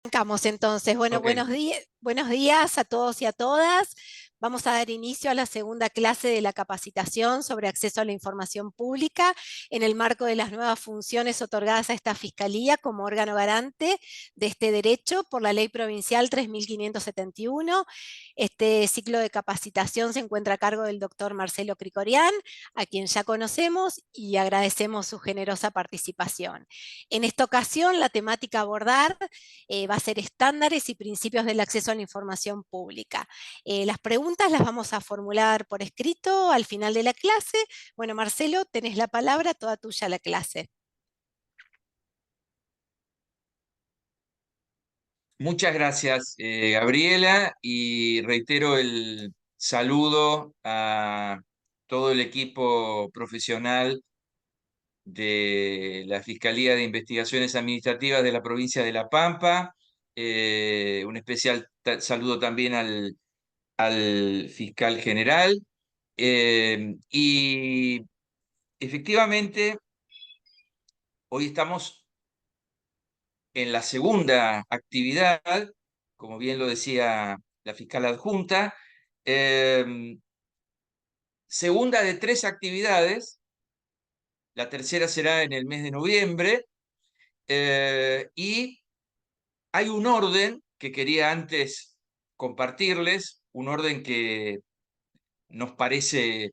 Arrancamos entonces. Bueno, Ok. buenos días a todos y a todas. Vamos a dar inicio a la segunda clase de la capacitación sobre acceso a la información pública en el marco de las nuevas funciones otorgadas a esta Fiscalía como órgano garante de este derecho por la Ley Provincial 3571. Este ciclo de capacitación se encuentra a cargo del doctor Marcelo Cricorián, a quien ya conocemos y agradecemos su generosa participación. En esta ocasión, la temática a abordar va a ser estándares y principios del acceso a la información pública. Las preguntas las vamos a formular por escrito al final de la clase. Bueno, Marcelo, tenés la palabra, toda tuya la clase. Muchas gracias, Gabriela, y reitero el saludo a todo el equipo profesional de la Fiscalía de Investigaciones Administrativas de la provincia de La Pampa. Un especial saludo también al fiscal general. Y efectivamente, hoy estamos en la segunda actividad, como bien lo decía la fiscal adjunta, eh, segunda de 3 actividades. La tercera será en el mes de noviembre, y hay un orden que quería antes compartirles, un orden que nos parece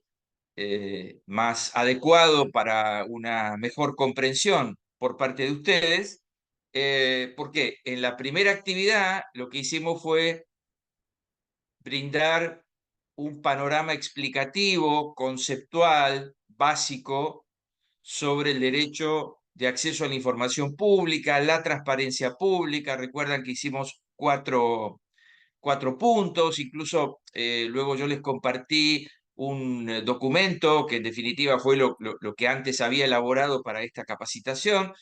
más adecuado para una mejor comprensión por parte de ustedes, porque en la primera actividad lo que hicimos fue brindar un panorama explicativo, conceptual, básico, sobre el derecho de acceso a la información pública, la transparencia pública. Recuerdan que hicimos cuatro puntos, incluso luego yo les compartí un documento que en definitiva fue lo que antes había elaborado para esta capacitación,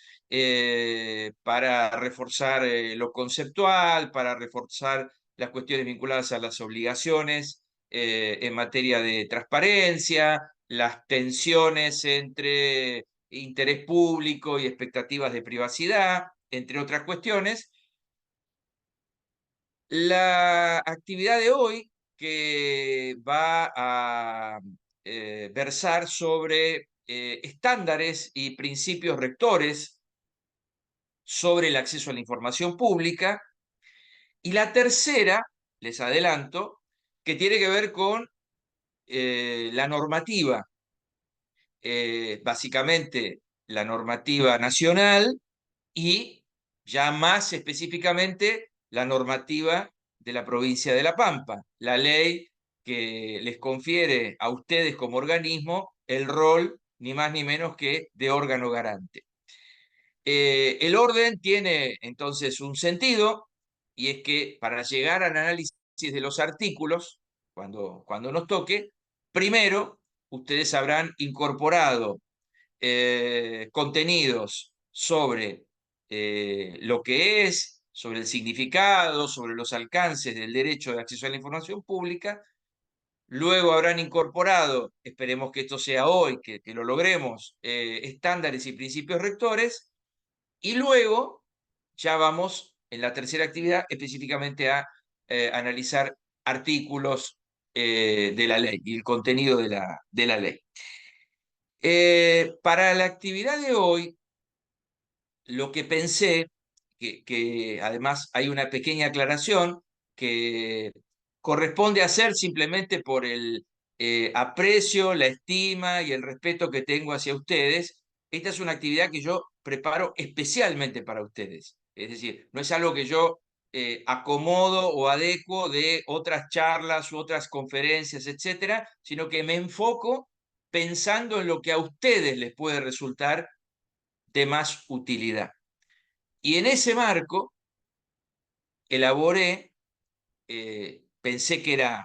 para reforzar lo conceptual, para reforzar las cuestiones vinculadas a las obligaciones en materia de transparencia, las tensiones entre interés público y expectativas de privacidad, entre otras cuestiones. La actividad de hoy, que va a versar sobre estándares y principios rectores sobre el acceso a la información pública. Y la tercera, les adelanto, que tiene que ver con la normativa, básicamente la normativa nacional y ya más específicamente la normativa de la provincia de La Pampa, la ley que les confiere a ustedes como organismo el rol ni más ni menos que de órgano garante. El orden tiene entonces un sentido, y es que para llegar al análisis de los artículos, cuando nos toque, primero ustedes habrán incorporado contenidos sobre lo que es, sobre el significado, sobre los alcances del derecho de acceso a la información pública. Luego habrán incorporado, esperemos que esto sea hoy, que lo logremos, estándares y principios rectores. Y luego ya vamos en la tercera actividad específicamente a analizar artículos de la ley y el contenido de la ley. Para la actividad de hoy, lo que pensé, que además hay una pequeña aclaración que corresponde hacer simplemente por el aprecio, la estima y el respeto que tengo hacia ustedes. Esta es una actividad que yo preparo especialmente para ustedes. Es decir, no es algo que yo acomodo o adecuo de otras charlas u otras conferencias, etcétera, sino que me enfoco pensando en lo que a ustedes les puede resultar de más utilidad. Y en ese marco elaboré, pensé que era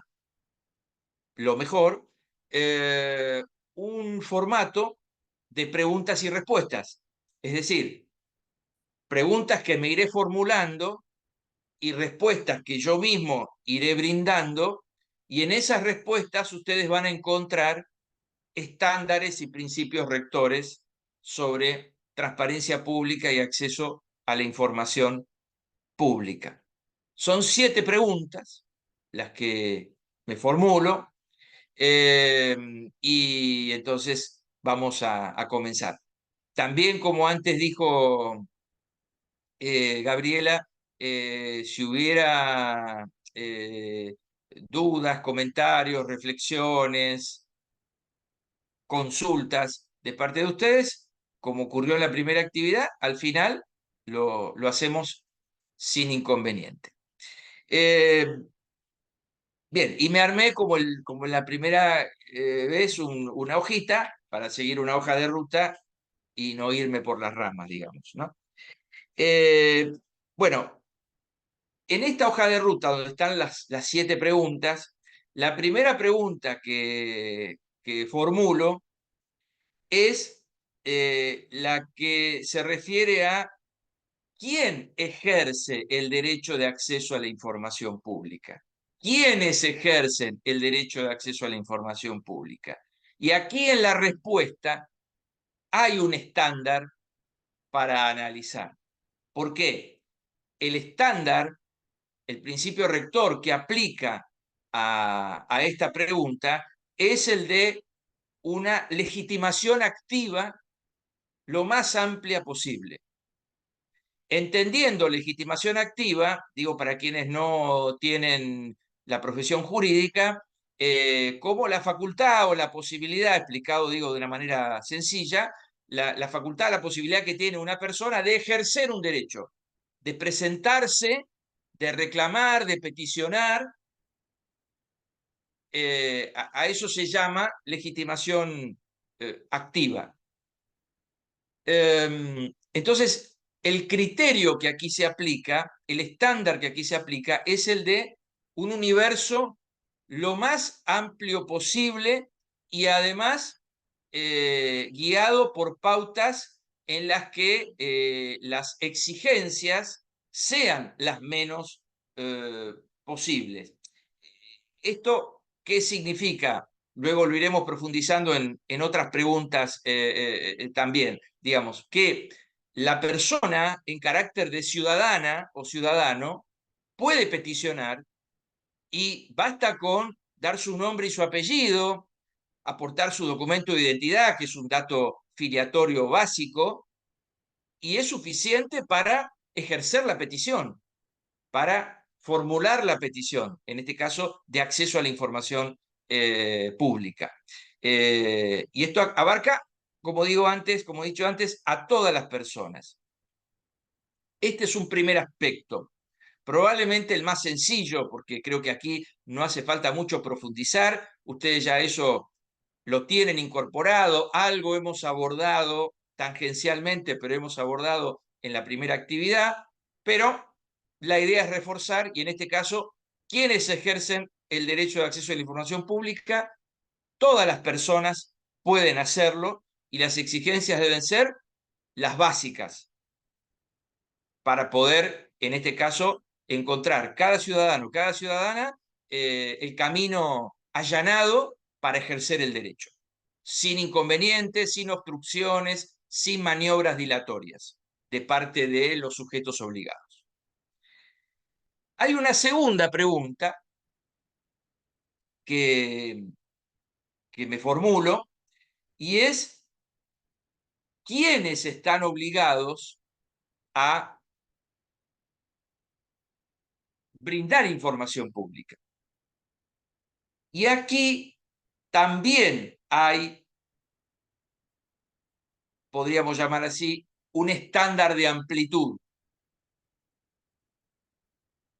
lo mejor, un formato de preguntas y respuestas. Es decir, preguntas que me iré formulando y respuestas que yo mismo iré brindando, y en esas respuestas ustedes van a encontrar estándares y principios rectores sobre transparencia pública y acceso a la información pública. Son 7 preguntas las que me formulo y entonces vamos a comenzar. También, como antes dijo Gabriela, si hubiera dudas, comentarios, reflexiones, consultas de parte de ustedes, como ocurrió en la primera actividad, al final lo hacemos sin inconveniente. Bien, y me armé como en la primera vez una hojita para seguir una hoja de ruta y no irme por las ramas, digamos, ¿no? Bueno, en esta hoja de ruta donde están las 7 preguntas, la primera pregunta que formulo es la que se refiere a quién ejerce el derecho de acceso a la información pública. ¿Quiénes ejercen el derecho de acceso a la información pública? Y aquí en la respuesta hay un estándar para analizar. ¿Por qué? El estándar, el principio rector que aplica a esta pregunta es el de una legitimación activa lo más amplia posible. Entendiendo legitimación activa, digo para quienes no tienen la profesión jurídica, como la facultad o la posibilidad, explicado digo de una manera sencilla, la facultad, la posibilidad que tiene una persona de ejercer un derecho, de presentarse, de reclamar, de peticionar, a eso se llama legitimación activa. Entonces, el criterio que aquí se aplica, el estándar que aquí se aplica, es el de un universo lo más amplio posible y además guiado por pautas en las que las exigencias sean las menos posibles. ¿Esto qué significa? Luego lo iremos profundizando en otras preguntas también. Digamos, que la persona en carácter de ciudadana o ciudadano puede peticionar y basta con dar su nombre y su apellido, aportar su documento de identidad, que es un dato filiatorio básico, y es suficiente para ejercer la petición, para formular la petición, en este caso de acceso a la información pública. Y esto abarca, como digo antes, como he dicho antes, a todas las personas. Este es un primer aspecto, probablemente el más sencillo, porque creo que aquí no hace falta mucho profundizar, ustedes ya eso lo tienen incorporado, algo hemos abordado tangencialmente, pero hemos abordado en la primera actividad, pero la idea es reforzar, y en este caso, quienes ejercen el derecho de acceso a la información pública, todas las personas pueden hacerlo, y las exigencias deben ser las básicas para poder, en este caso, encontrar cada ciudadano, cada ciudadana, el camino allanado para ejercer el derecho, sin inconvenientes, sin obstrucciones, sin maniobras dilatorias de parte de los sujetos obligados. Hay una segunda pregunta que me formulo y es: ¿quiénes están obligados a brindar información pública? Y aquí también hay, podríamos llamar así, un estándar de amplitud.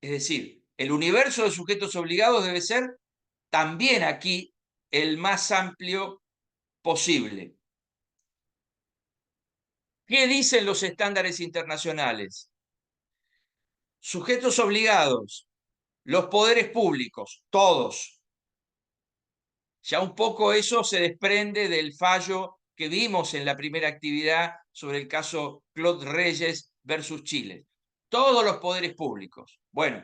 Es decir, el universo de sujetos obligados debe ser también aquí el más amplio posible. ¿Qué dicen los estándares internacionales? Sujetos obligados, los poderes públicos, todos. Ya un poco eso se desprende del fallo que vimos en la primera actividad sobre el caso Claude Reyes versus Chile. Todos los poderes públicos. Bueno,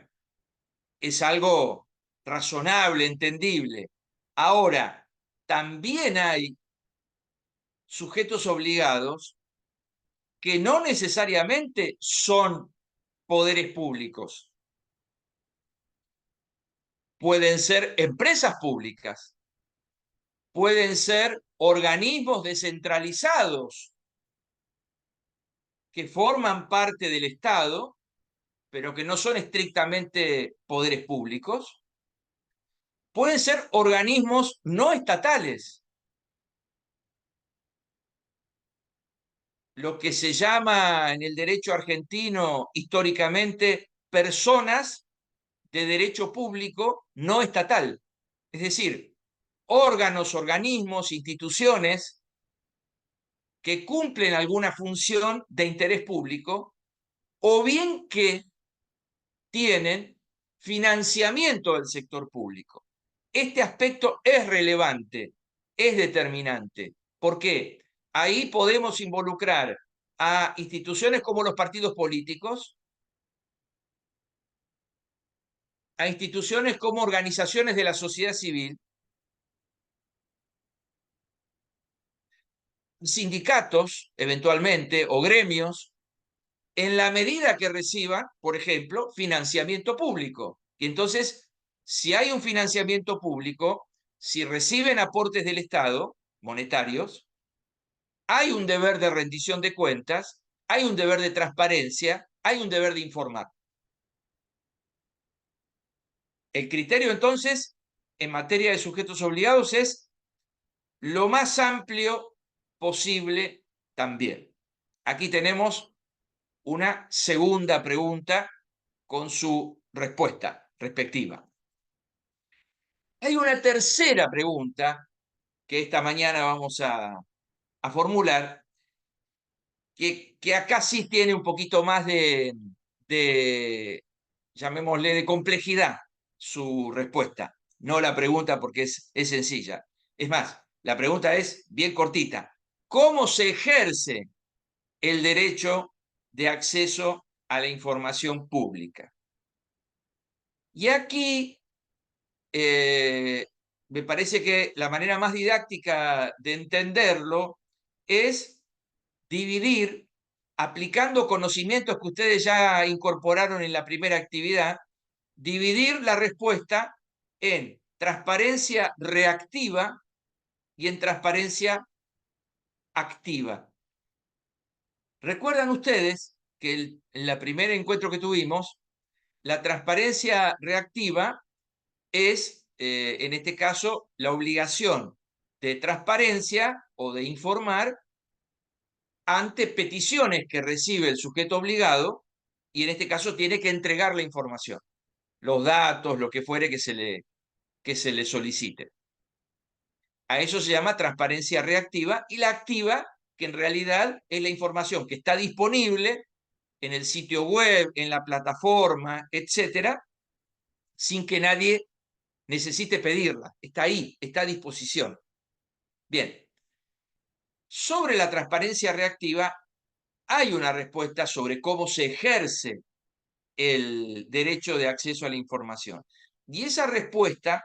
es algo razonable, entendible. Ahora, también hay sujetos obligados que no necesariamente son poderes públicos. Pueden ser empresas públicas, pueden ser organismos descentralizados que forman parte del Estado, pero que no son estrictamente poderes públicos. Pueden ser organismos no estatales, lo que se llama en el derecho argentino históricamente personas de derecho público no estatal. Es decir, órganos, organismos, instituciones que cumplen alguna función de interés público o bien que tienen financiamiento del sector público. Este aspecto es relevante, es determinante. ¿Por qué? Ahí podemos involucrar a instituciones como los partidos políticos, a instituciones como organizaciones de la sociedad civil, sindicatos, eventualmente, o gremios, en la medida que reciban, por ejemplo, financiamiento público. Y entonces, si hay un financiamiento público, si reciben aportes del Estado, monetarios, hay un deber de rendición de cuentas, hay un deber de transparencia, hay un deber de informar. El criterio, entonces, en materia de sujetos obligados es lo más amplio posible también. Aquí tenemos una segunda pregunta con su respuesta respectiva. Hay una tercera pregunta que esta mañana vamos a formular, que acá sí tiene un poquito más de, llamémosle, de complejidad su respuesta. No la pregunta porque es sencilla. Es más, la pregunta es bien cortita. ¿Cómo se ejerce el derecho de acceso a la información pública? Y aquí me parece que la manera más didáctica de entenderlo es dividir, aplicando conocimientos que ustedes ya incorporaron en la primera actividad, dividir la respuesta en transparencia reactiva y en transparencia activa. ¿Recuerdan ustedes que en el primer encuentro que tuvimos, la transparencia reactiva es, en este caso, la obligación de transparencia o de informar ante peticiones que recibe el sujeto obligado y en este caso tiene que entregar la información, los datos, lo que fuere que se le solicite. A eso se llama transparencia reactiva y la activa, que en realidad es la información que está disponible en el sitio web, en la plataforma, etcétera, sin que nadie necesite pedirla. Está ahí, está a disposición. Bien, sobre la transparencia reactiva hay una respuesta sobre cómo se ejerce el derecho de acceso a la información. Y esa respuesta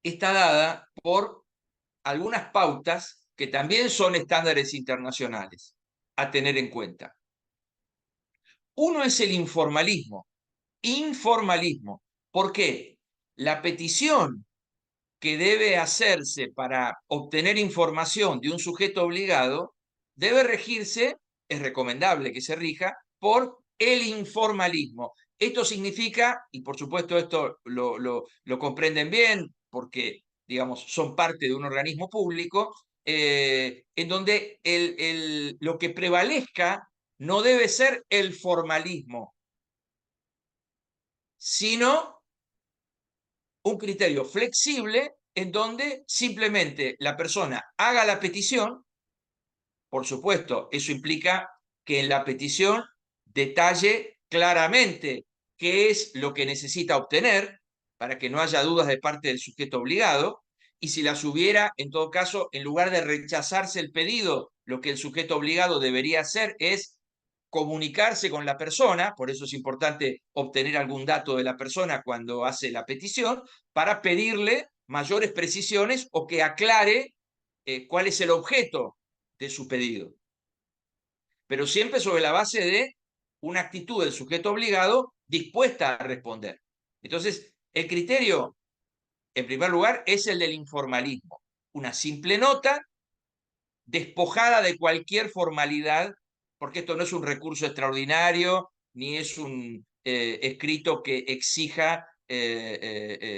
está dada por algunas pautas que también son estándares internacionales a tener en cuenta. Uno es el informalismo. Informalismo. ¿Por qué? La petición que debe hacerse para obtener información de un sujeto obligado debe regirse, es recomendable que se rija, por el informalismo. Esto significa, y por supuesto esto lo comprenden bien, porque, digamos, son parte de un organismo público, en donde lo que prevalezca no debe ser el formalismo, sino un criterio flexible en donde simplemente la persona haga la petición. Por supuesto, eso implica que en la petición detalle claramente qué es lo que necesita obtener para que no haya dudas de parte del sujeto obligado, y si las hubiera, en todo caso, en lugar de rechazarse el pedido, lo que el sujeto obligado debería hacer es comunicarse con la persona, por eso es importante obtener algún dato de la persona cuando hace la petición, para pedirle mayores precisiones o que aclare cuál es el objeto de su pedido. Pero siempre sobre la base de una actitud del sujeto obligado dispuesta a responder. Entonces, el criterio, en primer lugar, es el del informalismo. Una simple nota despojada de cualquier formalidad, porque esto no es un recurso extraordinario, ni es un escrito que exija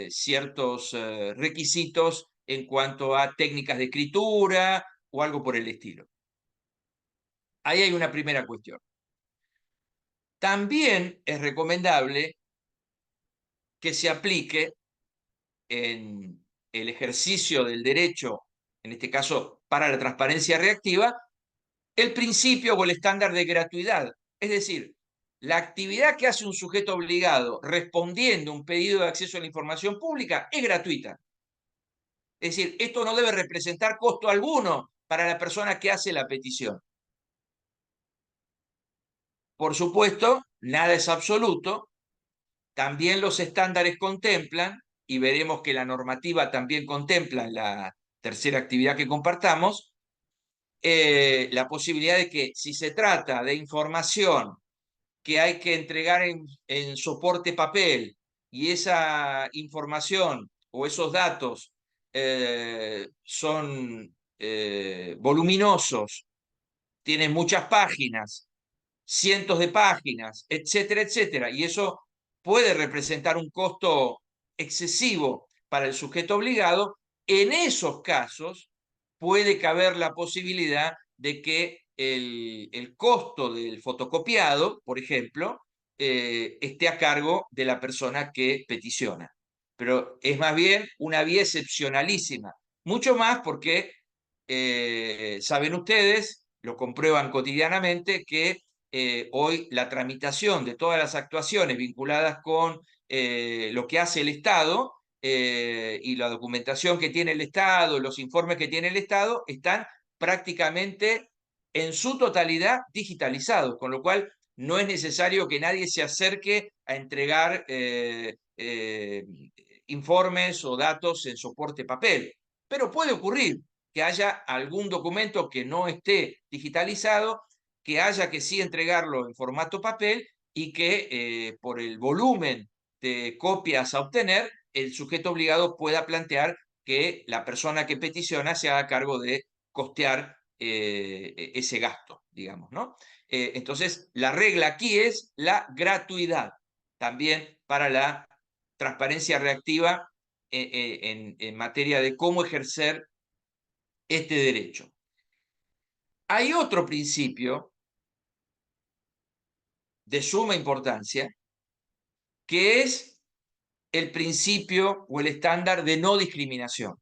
ciertos requisitos en cuanto a técnicas de escritura o algo por el estilo. Ahí hay una primera cuestión. También es recomendable que se aplique en el ejercicio del derecho, en este caso para la transparencia reactiva, el principio o el estándar de gratuidad. Es decir, la actividad que hace un sujeto obligado respondiendo a un pedido de acceso a la información pública es gratuita. Es decir, esto no debe representar costo alguno para la persona que hace la petición. Por supuesto, nada es absoluto. También los estándares contemplan, y veremos que la normativa también contempla en la tercera actividad que compartamos, la posibilidad de que si se trata de información que hay que entregar en soporte papel y esa información o esos datos son voluminosos, tienen muchas páginas, cientos de páginas, etcétera, etcétera, y eso puede representar un costo excesivo para el sujeto obligado, en esos casos puede caber la posibilidad de que el costo del fotocopiado, por ejemplo, esté a cargo de la persona que peticiona. Pero es más bien una vía excepcionalísima, mucho más porque saben ustedes, lo comprueban cotidianamente, que hoy la tramitación de todas las actuaciones vinculadas con lo que hace el Estado y la documentación que tiene el Estado, los informes que tiene el Estado, están prácticamente en su totalidad digitalizados, con lo cual no es necesario que nadie se acerque a entregar informes o datos en soporte papel. Pero puede ocurrir que haya algún documento que no esté digitalizado, que haya que sí entregarlo en formato papel y que por el volumen de copias a obtener, el sujeto obligado pueda plantear que la persona que peticiona se haga cargo de costear ese gasto, digamos, ¿no? Entonces, la regla aquí es la gratuidad, también para la transparencia reactiva en materia de cómo ejercer este derecho. Hay otro principio de suma importancia, que es el principio o el estándar de no discriminación,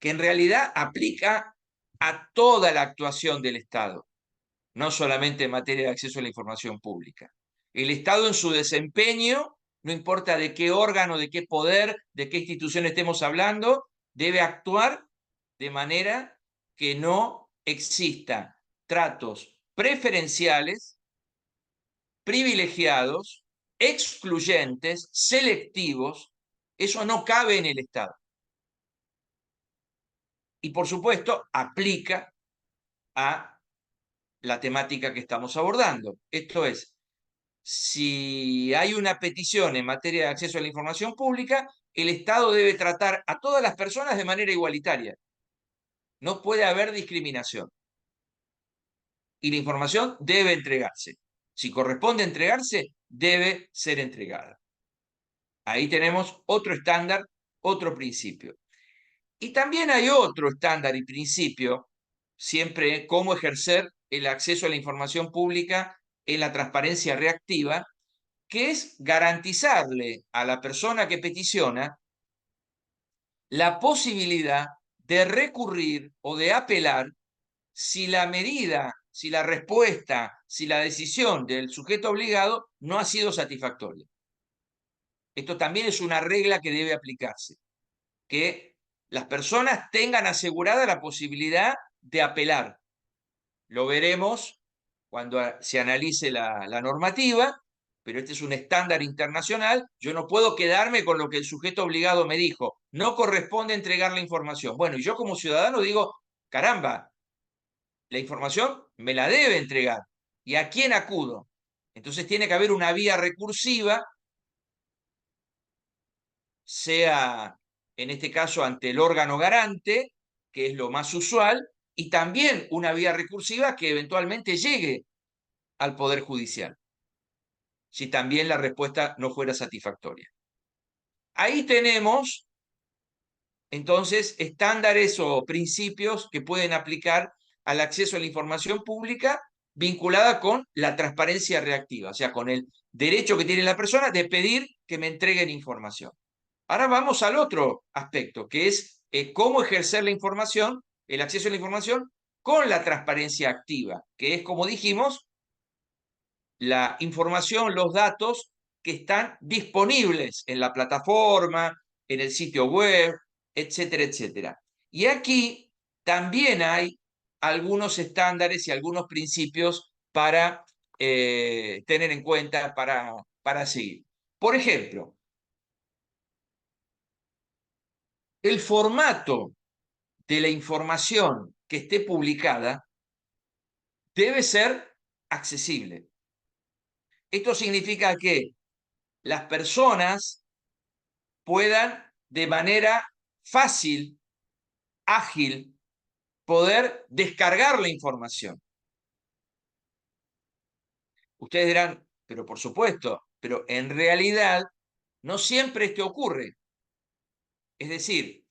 que en realidad aplica a toda la actuación del Estado, no solamente en materia de acceso a la información pública. El Estado en su desempeño, no importa de qué órgano, de qué poder, de qué institución estemos hablando, debe actuar de manera que no existan tratos preferenciales, privilegiados, excluyentes, selectivos. Eso no cabe en el Estado. Y por supuesto, aplica a la temática que estamos abordando. Esto es, si hay una petición en materia de acceso a la información pública, el Estado debe tratar a todas las personas de manera igualitaria. No puede haber discriminación. Y la información debe entregarse. Si corresponde entregarse, debe ser entregada. Ahí tenemos otro estándar, otro principio. Y también hay otro estándar y principio, siempre cómo ejercer el acceso a la información pública en la transparencia reactiva, que es garantizarle a la persona que peticiona la posibilidad de recurrir o de apelar si la medida, si la respuesta, si la decisión del sujeto obligado no ha sido satisfactoria. Esto también es una regla que debe aplicarse, que las personas tengan asegurada la posibilidad de apelar. Lo veremos cuando se analice la normativa, pero este es un estándar internacional. Yo no puedo quedarme con lo que el sujeto obligado me dijo. No corresponde entregar la información. Bueno, y yo como ciudadano digo, caramba, la información me la debe entregar. ¿Y a quién acudo? Entonces tiene que haber una vía recursiva, sea en este caso ante el órgano garante, que es lo más usual, y también una vía recursiva que eventualmente llegue al Poder Judicial, si también la respuesta no fuera satisfactoria. Ahí tenemos entonces estándares o principios que pueden aplicar al acceso a la información pública vinculada con la transparencia reactiva, o sea, con el derecho que tiene la persona de pedir que me entreguen información. Ahora vamos al otro aspecto, que es cómo ejercer la información, el acceso a la información con la transparencia activa, que es, como dijimos, la información, los datos que están disponibles en la plataforma, en el sitio web, etcétera, etcétera. Y aquí también hay algunos estándares y algunos principios para tener en cuenta, para seguir. Por ejemplo, el formato de la información que esté publicada debe ser accesible. Esto significa que las personas puedan de manera fácil, ágil, poder descargar la información. Ustedes dirán, pero por supuesto, pero en realidad no siempre esto ocurre. Es decir,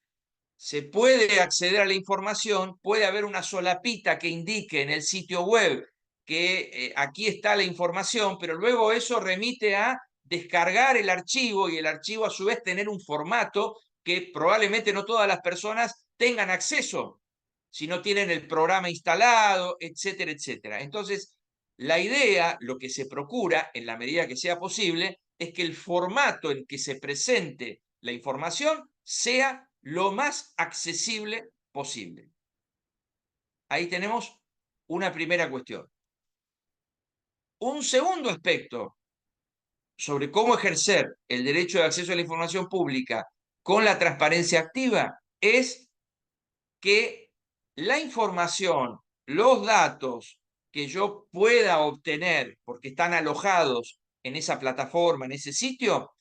se puede acceder a la información, puede haber una solapita que indique en el sitio web que aquí está la información, pero luego eso remite a descargar el archivo y el archivo a su vez tener un formato que probablemente no todas las personas tengan acceso si no tienen el programa instalado, etcétera, etcétera. Entonces, la idea, lo que se procura, en la medida que sea posible, es que el formato en que se presente la información sea lo más accesible posible. Ahí tenemos una primera cuestión. Un segundo aspecto sobre cómo ejercer el derecho de acceso a la información pública con la transparencia activa es que la información, los datos que yo pueda obtener porque están alojados en esa plataforma, en ese sitio,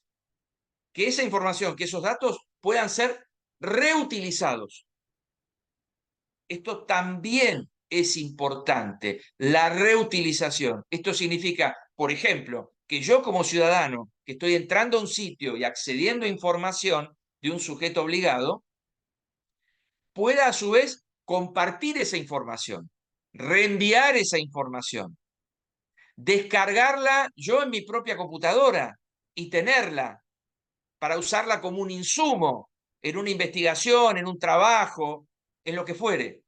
que esa información, que esos datos puedan ser reutilizados. Esto también es importante, la reutilización. Esto significa, por ejemplo, que yo como ciudadano que estoy entrando a un sitio y accediendo a información de un sujeto obligado, pueda a su vez compartir esa información, reenviar esa información, descargarla yo en mi propia computadora y tenerla para usarla como un insumo en una investigación, en un trabajo, en lo que fuere.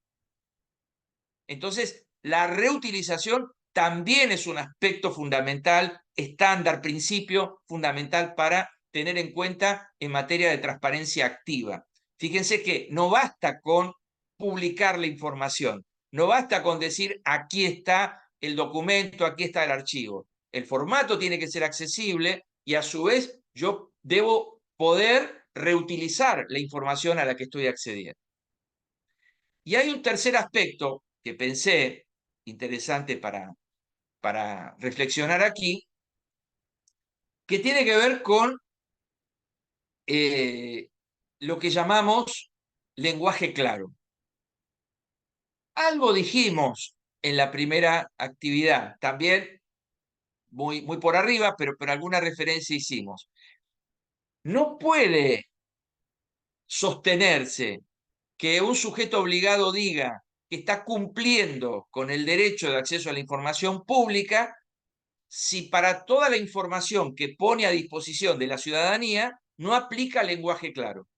Entonces, la reutilización también es un aspecto fundamental, estándar, principio fundamental para tener en cuenta en materia de transparencia activa. Fíjense que no basta con publicar la información, no basta con decir aquí está el documento, aquí está el archivo. El formato tiene que ser accesible y a su vez yo debo poder reutilizar la información a la que estoy accediendo. Y hay un tercer aspecto que pensé interesante para reflexionar aquí, que tiene que ver con lo que llamamos lenguaje claro. Algo dijimos en la primera actividad, también muy por arriba, pero alguna referencia hicimos. No puede sostenerse que un sujeto obligado diga que está cumpliendo con el derecho de acceso a la información pública si para toda la información que pone a disposición de la ciudadanía no aplica lenguaje claro.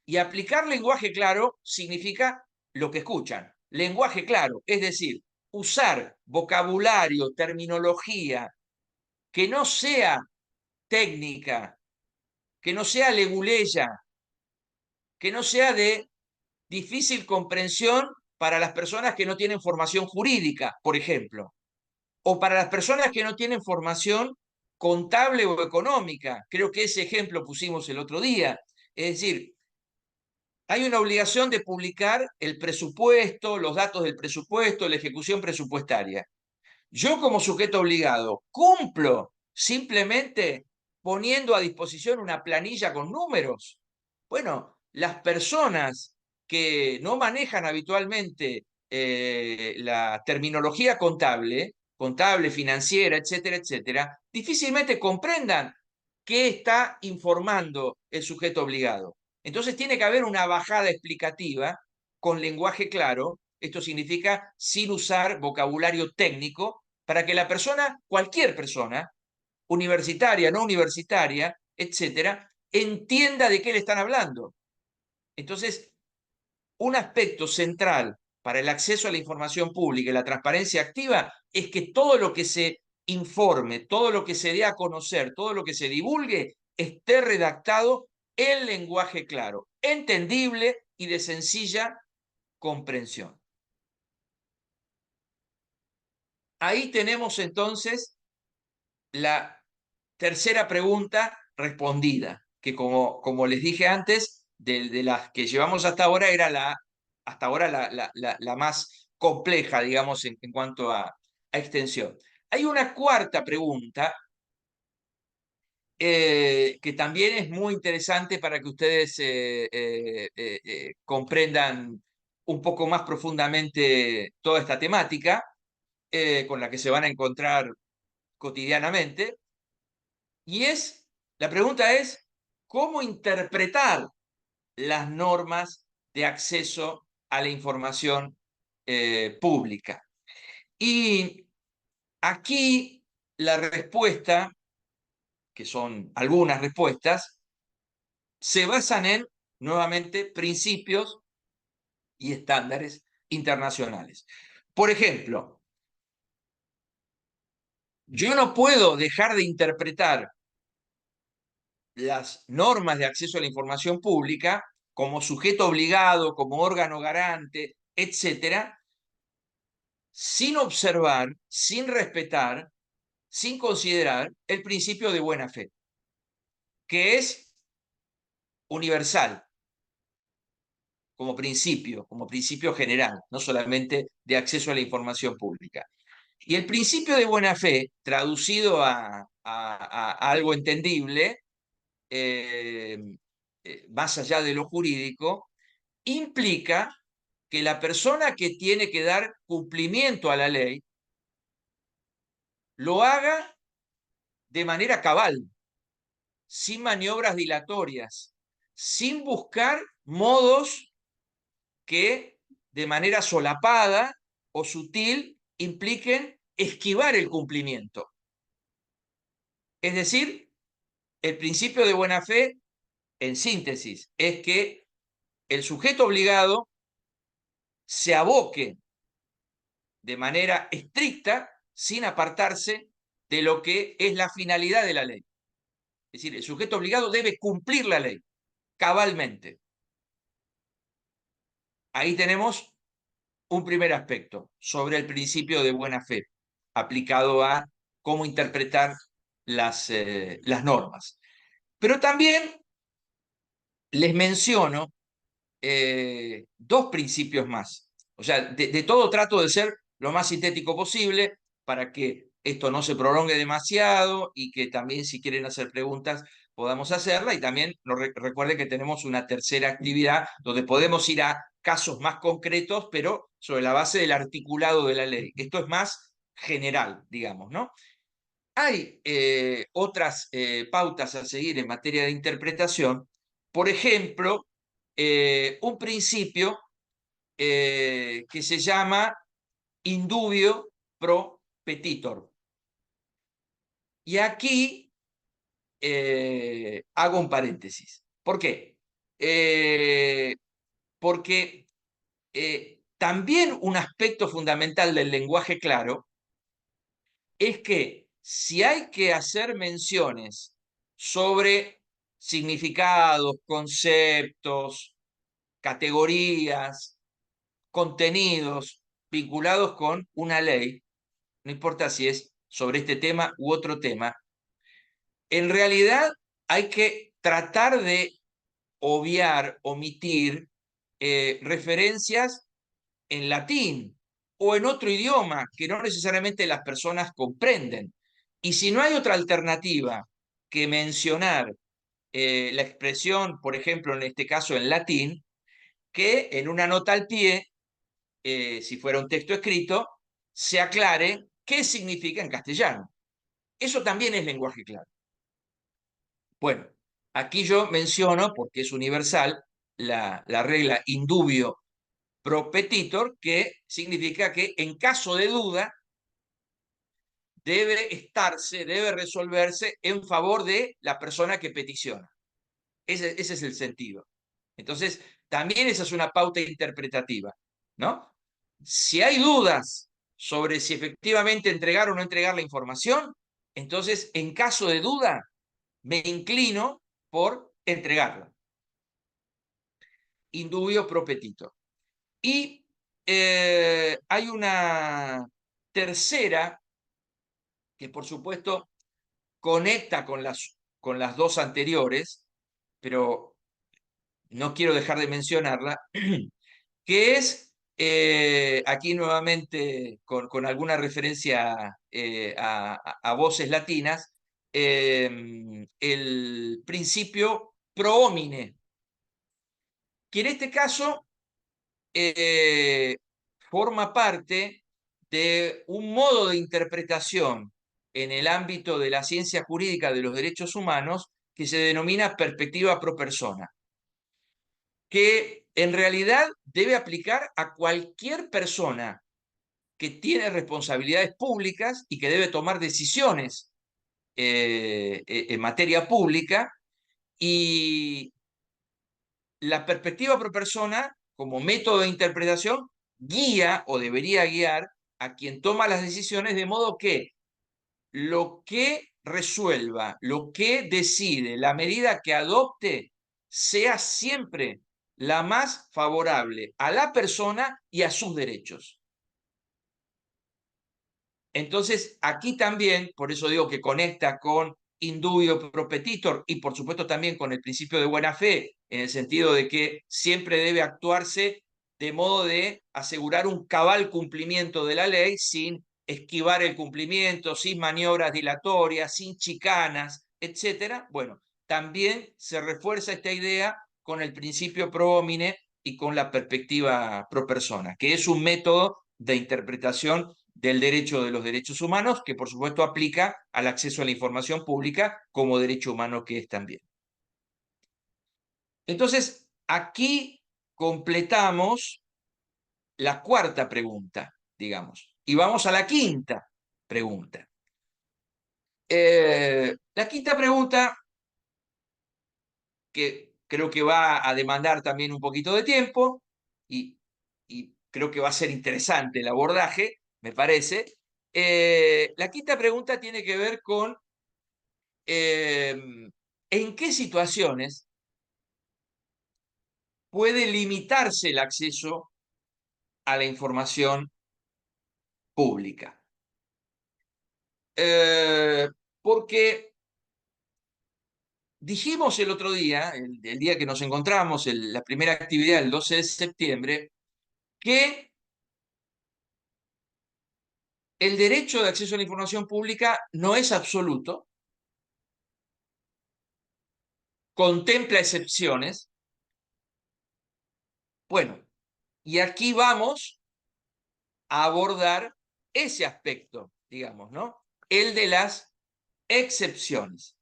Y aplicar lenguaje claro significa lo que escuchan, lenguaje claro, es decir, usar vocabulario, terminología que no sea técnica, que no sea leguleya, que no sea de difícil comprensión para las personas que no tienen formación jurídica, por ejemplo, o para las personas que no tienen formación contable o económica. Creo que ese ejemplo pusimos el otro día. Es decir, hay una obligación de publicar el presupuesto, los datos del presupuesto, la ejecución presupuestaria. Yo como sujeto obligado cumplo simplemente poniendo a disposición una planilla con números. Bueno, las personas que no manejan habitualmente la terminología contable, contable, financiera, etcétera, etcétera, difícilmente comprendan qué está informando el sujeto obligado. Entonces tiene que haber una bajada explicativa con lenguaje claro. Esto significa sin usar vocabulario técnico para que la persona, cualquier persona, universitaria, no universitaria, etcétera, entienda de qué le están hablando. Entonces, un aspecto central para el acceso a la información pública y la transparencia activa es que todo lo que se informe, todo lo que se dé a conocer, todo lo que se divulgue, esté redactado en lenguaje claro, entendible y de sencilla comprensión. Ahí tenemos entonces la tercera pregunta respondida, que como les dije antes, de las que llevamos hasta ahora era hasta ahora la más compleja, digamos, en cuanto a extensión. Hay una cuarta pregunta que también es muy interesante para que ustedes comprendan un poco más profundamente toda esta temática con la que se van a encontrar cotidianamente. Y la pregunta es, ¿cómo interpretar las normas de acceso a la información pública? Y aquí la respuesta, que son algunas respuestas, se basan en, nuevamente, principios y estándares internacionales. Por ejemplo, yo no puedo dejar de interpretar las normas de acceso a la información pública como sujeto obligado, como órgano garante, etcétera, sin observar, sin respetar, sin considerar el principio de buena fe, que es universal como principio general, no solamente de acceso a la información pública. Y el principio de buena fe, traducido a algo entendible, eh, más allá de lo jurídico, implica que la persona que tiene que dar cumplimiento a la ley lo haga de manera cabal, sin maniobras dilatorias, sin buscar modos que de manera solapada o sutil impliquen esquivar el cumplimiento. Es decir, el principio de buena fe, en síntesis, es que el sujeto obligado se aboque de manera estricta sin apartarse de lo que es la finalidad de la ley. Es decir, el sujeto obligado debe cumplir la ley cabalmente. Ahí tenemos un primer aspecto sobre el principio de buena fe aplicado a cómo interpretar las normas. Pero también les menciono dos principios más. O sea, de todo trato de ser lo más sintético posible para que esto no se prolongue demasiado y que también si quieren hacer preguntas podamos hacerla. Y también recuerden que tenemos una tercera actividad donde podemos ir a casos más concretos, pero sobre la base del articulado de la ley. Esto es más general, digamos, ¿no? Hay otras pautas a seguir en materia de interpretación. Por ejemplo, un principio que se llama indubio pro petitor. Y aquí hago un paréntesis. ¿Por qué? Porque también un aspecto fundamental del lenguaje claro es que si hay que hacer menciones sobre significados, conceptos, categorías, contenidos vinculados con una ley, no importa si es sobre este tema u otro tema, en realidad hay que tratar de obviar, omitir referencias en latín, o en otro idioma que no necesariamente las personas comprenden. Y si no hay otra alternativa que mencionar la expresión, por ejemplo, en este caso en latín, que en una nota al pie, si fuera un texto escrito, se aclare qué significa en castellano. Eso también es lenguaje claro. Bueno, aquí yo menciono, porque es universal, la regla indubio pro petitor, que significa que en caso de duda debe resolverse en favor de la persona que peticiona. Ese es el sentido. Entonces, también esa es una pauta interpretativa, ¿no? Si hay dudas sobre si efectivamente entregar o no entregar la información, entonces, en caso de duda, me inclino por entregarla. Indubio pro petito. Y hay una tercera que, por supuesto, conecta con las dos anteriores, pero no quiero dejar de mencionarla, que es, aquí nuevamente con alguna referencia a voces latinas, el principio pro homine, que en este caso eh, forma parte de un modo de interpretación en el ámbito de la ciencia jurídica de los derechos humanos que se denomina perspectiva pro persona, que en realidad debe aplicar a cualquier persona que tiene responsabilidades públicas y que debe tomar decisiones en materia pública, y la perspectiva pro persona, como método de interpretación, guía o debería guiar a quien toma las decisiones, de modo que lo que resuelva, lo que decide, la medida que adopte, sea siempre la más favorable a la persona y a sus derechos. Entonces, aquí también, por eso digo que conecta con indubio pro petitor y por supuesto también con el principio de buena fe, en el sentido de que siempre debe actuarse de modo de asegurar un cabal cumplimiento de la ley sin esquivar el cumplimiento, sin maniobras dilatorias, sin chicanas, etcétera. Bueno, también se refuerza esta idea con el principio pro homine y con la perspectiva pro persona, que es un método de interpretación del derecho de los derechos humanos, que por supuesto aplica al acceso a la información pública como derecho humano que es también. Entonces, aquí completamos la cuarta pregunta, digamos, y vamos a la quinta pregunta. La quinta pregunta, que creo que va a demandar también un poquito de tiempo y creo que va a ser interesante el abordaje, me parece. La quinta pregunta tiene que ver con en qué situaciones puede limitarse el acceso a la información pública. Porque dijimos el otro día, el día que nos encontramos, la primera actividad, el 12 de septiembre, que el derecho de acceso a la información pública no es absoluto, contempla excepciones. Bueno, y aquí vamos a abordar ese aspecto, digamos, ¿no? El de las excepciones,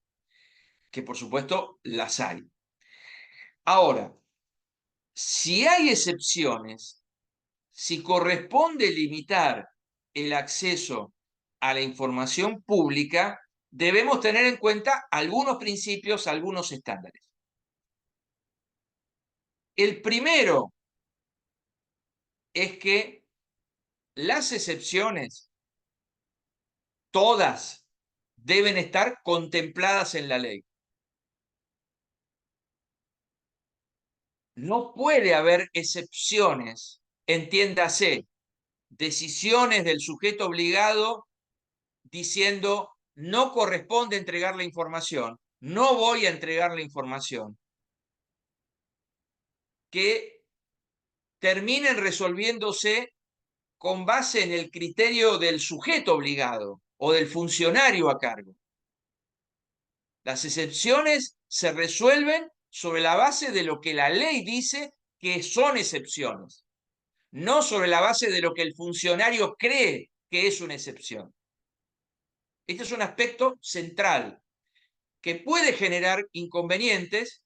que por supuesto las hay. Ahora, si hay excepciones, si corresponde limitar el acceso a la información pública, debemos tener en cuenta algunos principios, algunos estándares. El primero es que las excepciones, todas, deben estar contempladas en la ley. No puede haber excepciones, entiéndase, decisiones del sujeto obligado diciendo no corresponde entregar la información, no voy a entregar la información, que terminen resolviéndose con base en el criterio del sujeto obligado o del funcionario a cargo. Las excepciones se resuelven sobre la base de lo que la ley dice que son excepciones, no sobre la base de lo que el funcionario cree que es una excepción. Este es un aspecto central que puede generar inconvenientes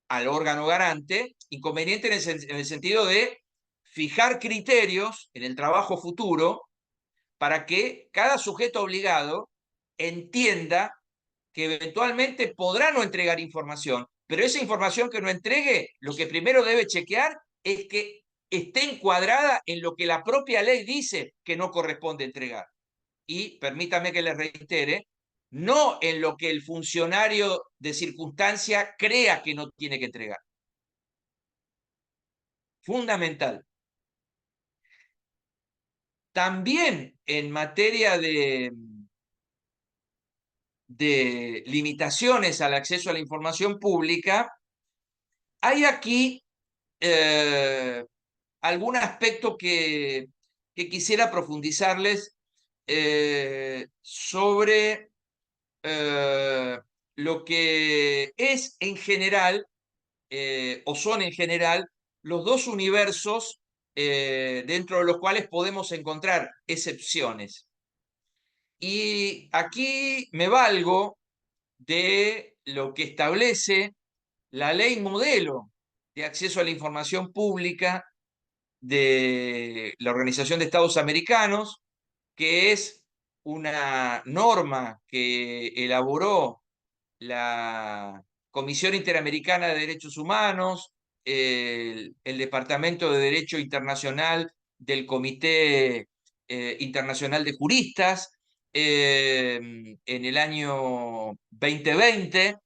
al órgano garante, inconvenientes en el sentido de fijar criterios en el trabajo futuro para que cada sujeto obligado entienda que eventualmente podrá no entregar información, pero esa información que no entregue, lo que primero debe chequear es que esté encuadrada en lo que la propia ley dice que no corresponde entregar. Y permítame que le reitere, no en lo que el funcionario de circunstancia crea que no tiene que entregar. Fundamental. También en materia de limitaciones al acceso a la información pública, hay aquí algún aspecto que quisiera profundizarles sobre lo que es en general, o son en general, los dos universos dentro de los cuales podemos encontrar excepciones. Y aquí me valgo de lo que establece la ley modelo de acceso a la información pública de la Organización de Estados Americanos, que es una norma que elaboró la Comisión Interamericana de Derechos Humanos, el Departamento de Derecho Internacional del Comité Internacional de Juristas, en el año 2020,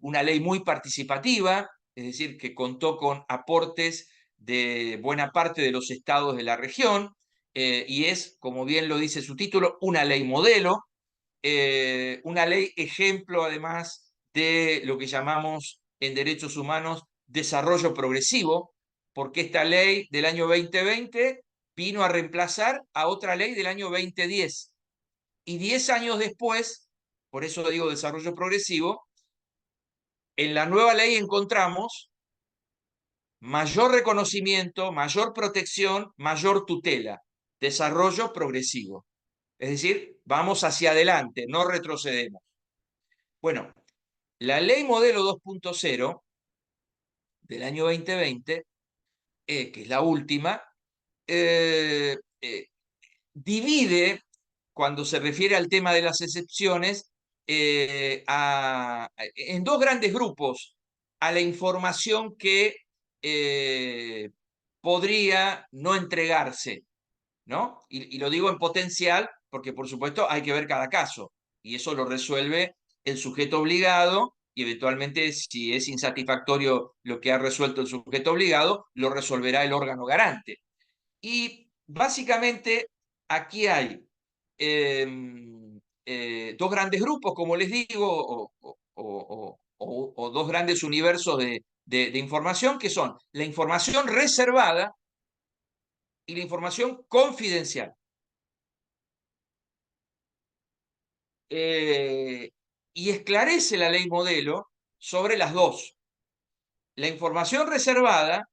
una ley muy participativa, es decir, que contó con aportes de buena parte de los estados de la región, y es, como bien lo dice su título, una ley modelo, una ley ejemplo además de lo que llamamos en derechos humanos desarrollo progresivo, porque esta ley del año 2020 vino a reemplazar a otra ley del año 2010. Y 10 años después, por eso digo desarrollo progresivo, en la nueva ley encontramos mayor reconocimiento, mayor protección, mayor tutela, desarrollo progresivo. Es decir, vamos hacia adelante, no retrocedemos. Bueno, la ley modelo 2.0 del año 2020, que es la última, eh, eh, divide, cuando se refiere al tema de las excepciones, en dos grandes grupos a la información que podría no entregarse, ¿no? Y lo digo en potencial porque, por supuesto, hay que ver cada caso, y eso lo resuelve el sujeto obligado, y eventualmente, si es insatisfactorio lo que ha resuelto el sujeto obligado, lo resolverá el órgano garante. Y básicamente aquí hay dos grandes grupos, como les digo, o dos grandes universos de información, que son la información reservada y la información confidencial. Y esclarece la ley modelo sobre las dos. La información reservada,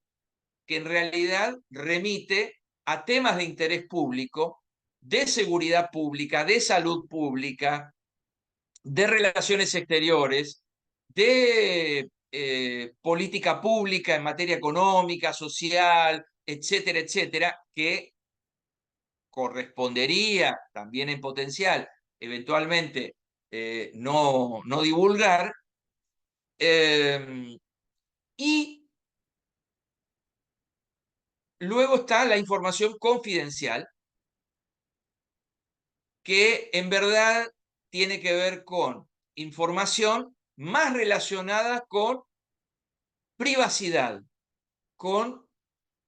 que en realidad remite a temas de interés público, de seguridad pública, de salud pública, de relaciones exteriores, de política pública en materia económica, social, etcétera, etcétera, que correspondería también en potencial eventualmente no divulgar, y luego está la información confidencial, que en verdad tiene que ver con información más relacionada con privacidad, con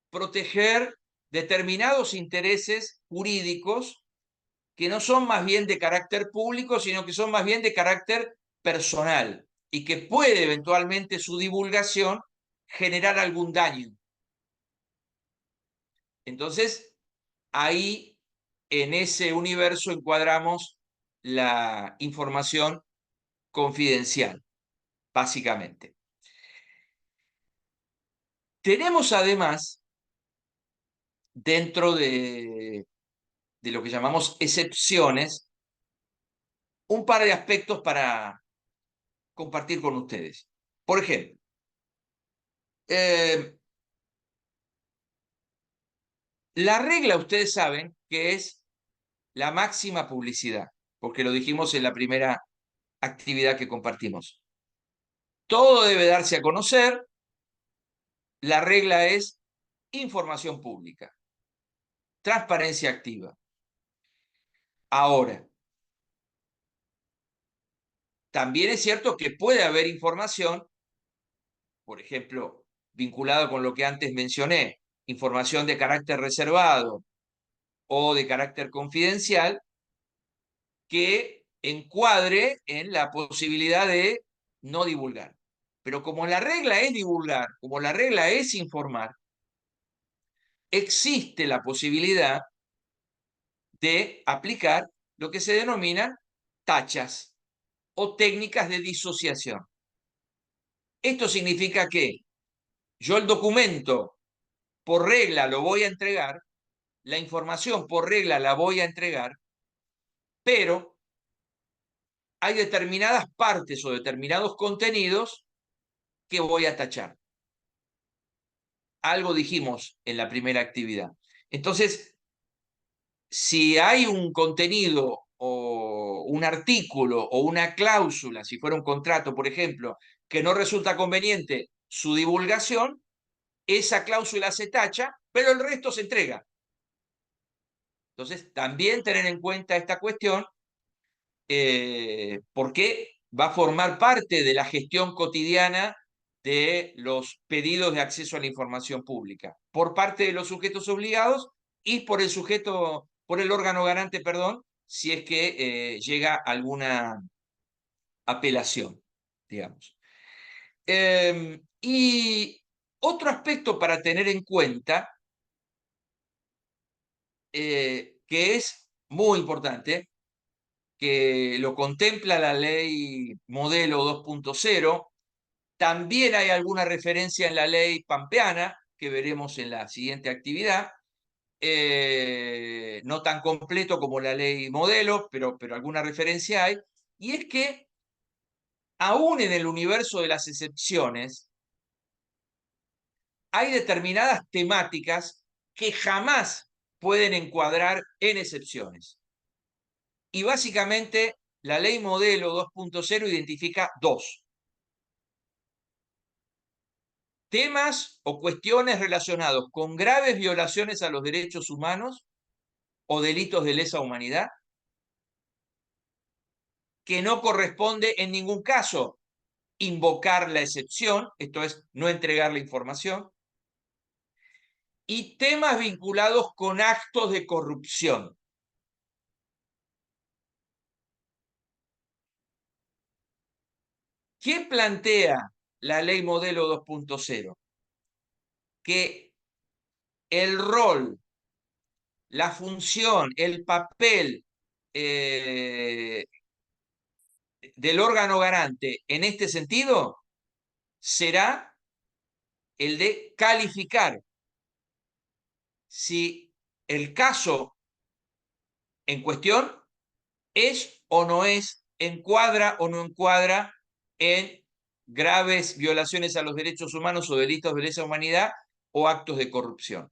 proteger determinados intereses jurídicos que no son más bien de carácter público, sino que son más bien de carácter personal, y que puede eventualmente su divulgación generar algún daño. Entonces, ahí, en ese universo, encuadramos la información confidencial, básicamente. Tenemos además, dentro de lo que llamamos excepciones, un par de aspectos para compartir con ustedes. Por ejemplo, la regla, ustedes saben, que es la máxima publicidad, porque lo dijimos en la primera actividad que compartimos. Todo debe darse a conocer. La regla es información pública, transparencia activa. Ahora, también es cierto que puede haber información, por ejemplo, vinculada con lo que antes mencioné, información de carácter reservado o de carácter confidencial, que encuadre en la posibilidad de no divulgar. Pero como la regla es divulgar, como la regla es informar, existe la posibilidad de aplicar lo que se denominan tachas o técnicas de disociación. Esto significa que yo el documento por regla lo voy a entregar, la información por regla la voy a entregar, pero hay determinadas partes o determinados contenidos que voy a tachar. Algo dijimos en la primera actividad. Entonces, si hay un contenido o un artículo o una cláusula, si fuera un contrato, por ejemplo, que no resulta conveniente su divulgación, esa cláusula se tacha, pero el resto se entrega. Entonces, también tener en cuenta esta cuestión, porque va a formar parte de la gestión cotidiana de los pedidos de acceso a la información pública, por parte de los sujetos obligados y por el sujeto, por el órgano garante, perdón, si es que llega alguna apelación, digamos. Y otro aspecto para tener en cuenta, que es muy importante, que lo contempla la ley modelo 2.0. También hay alguna referencia en la ley pampeana, que veremos en la siguiente actividad. No tan completo como la ley modelo, pero alguna referencia hay. Y es que, aún en el universo de las excepciones, hay determinadas temáticas que jamás pueden encuadrar en excepciones. Y básicamente la ley modelo 2.0 identifica dos: temas o cuestiones relacionados con graves violaciones a los derechos humanos o delitos de lesa humanidad, que no corresponde en ningún caso invocar la excepción, esto es, no entregar la información, y temas vinculados con actos de corrupción. ¿Qué plantea la ley modelo 2.0? Que el rol, la función, el papel del órgano garante en este sentido será el de calificar si el caso en cuestión es o no es, encuadra o no encuadra en graves violaciones a los derechos humanos o delitos de lesa humanidad o actos de corrupción.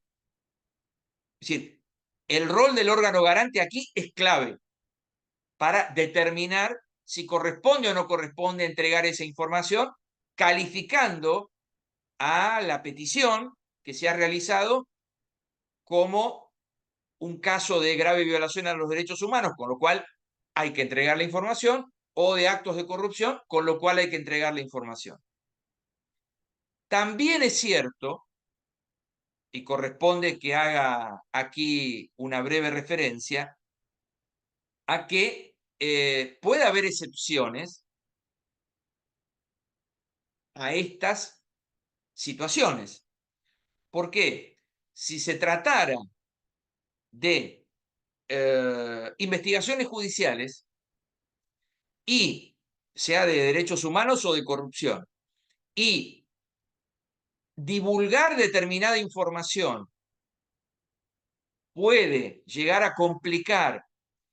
Es decir, el rol del órgano garante aquí es clave para determinar si corresponde o no corresponde entregar esa información, calificando a la petición que se ha realizado como un caso de grave violación a los derechos humanos, con lo cual hay que entregar la información, o de actos de corrupción, con lo cual hay que entregar la información. También es cierto, y corresponde que haga aquí una breve referencia, a que puede haber excepciones a estas situaciones. ¿Por qué? si se tratara de investigaciones judiciales y sea de derechos humanos o de corrupción, y divulgar determinada información puede llegar a complicar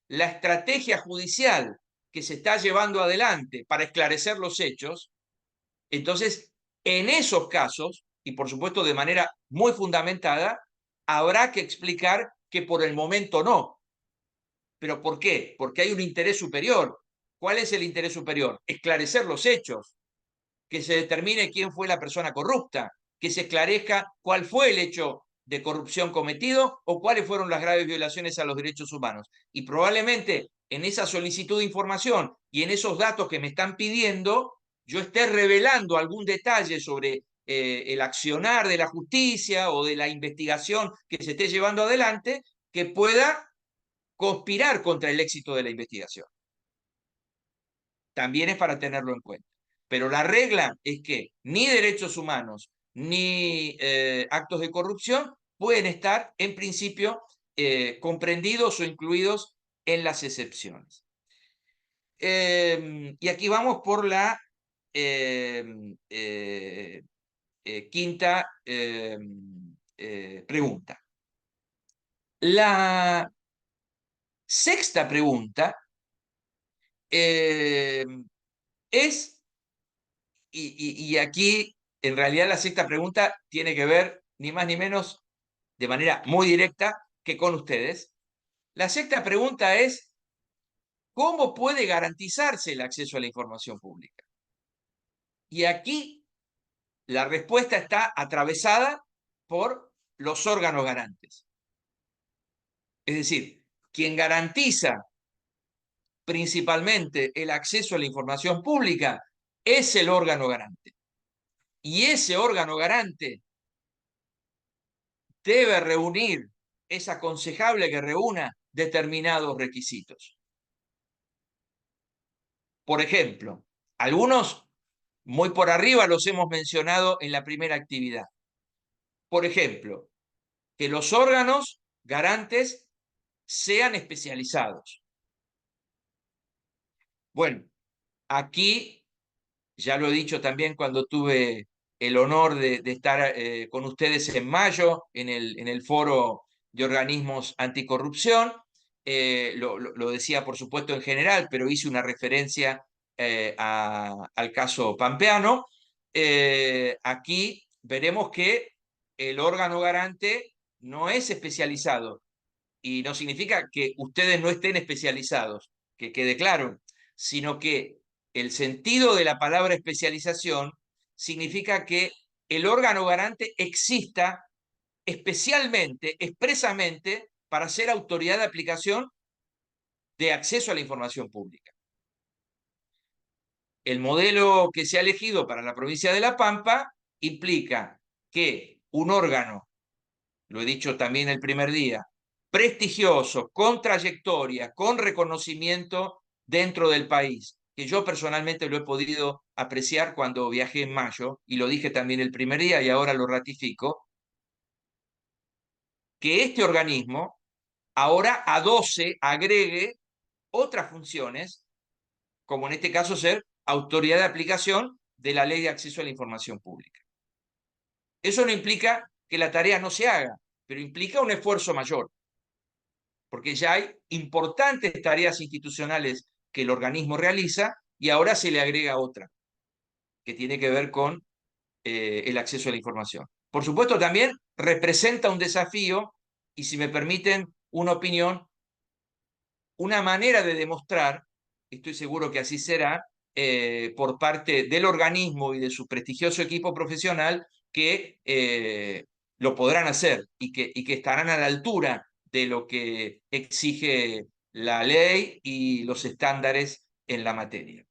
la estrategia judicial que se está llevando adelante para esclarecer los hechos, entonces en esos casos, y por supuesto de manera muy fundamentada, habrá que explicar que por el momento no. ¿Pero por qué? Porque hay un interés superior. ¿Cuál es el interés superior? Esclarecer los hechos, que se determine quién fue la persona corrupta, que se esclarezca cuál fue el hecho de corrupción cometido o cuáles fueron las graves violaciones a los derechos humanos. Y probablemente en esa solicitud de información y en esos datos que me están pidiendo, yo esté revelando algún detalle sobre el accionar de la justicia o de la investigación que se esté llevando adelante que pueda conspirar contra el éxito de la investigación. También es para tenerlo en cuenta. Pero la regla es que ni derechos humanos ni actos de corrupción pueden estar, en principio, comprendidos o incluidos en las excepciones. Y aquí vamos por la quinta pregunta. La sexta pregunta es, y aquí en realidad la sexta pregunta tiene que ver ni más ni menos de manera muy directa que con ustedes. La sexta pregunta es, ¿cómo puede garantizarse el acceso a la información pública? Y aquí la respuesta está atravesada por los órganos garantes. Es decir, quien garantiza principalmente el acceso a la información pública es el órgano garante. Y ese órgano garante debe reunir, es aconsejable que reúna determinados requisitos. Por ejemplo, algunos muy por arriba los hemos mencionado en la primera actividad. Por ejemplo, que los órganos garantes sean especializados. Bueno, aquí ya lo he dicho también cuando tuve el honor de estar con ustedes en mayo en el foro de organismos anticorrupción. Lo decía, por supuesto, en general, pero hice una referencia al caso pampeano. Aquí veremos que el órgano garante no es especializado y no significa que ustedes no estén especializados, que quede claro, sino que el sentido de la palabra especialización significa que el órgano garante exista especialmente, expresamente, para ser autoridad de aplicación de acceso a la información pública. El modelo que se ha elegido para la provincia de La Pampa implica que un órgano, lo he dicho también el primer día, prestigioso, con trayectoria, con reconocimiento dentro del país, que yo personalmente lo he podido apreciar cuando viajé en mayo, y lo dije también el primer día y ahora lo ratifico, que este organismo ahora a 12 agregue otras funciones, como en este caso ser autoridad de aplicación de la Ley de Acceso a la Información Pública. Eso no implica que la tarea no se haga, pero implica un esfuerzo mayor, porque ya hay importantes tareas institucionales que el organismo realiza y ahora se le agrega otra, que tiene que ver con el acceso a la información. Por supuesto, también representa un desafío y, si me permiten una opinión, una manera de demostrar, estoy seguro que así será, por parte del organismo y de su prestigioso equipo profesional, que lo podrán hacer y que estarán a la altura de lo que exige la ley y los estándares en la materia.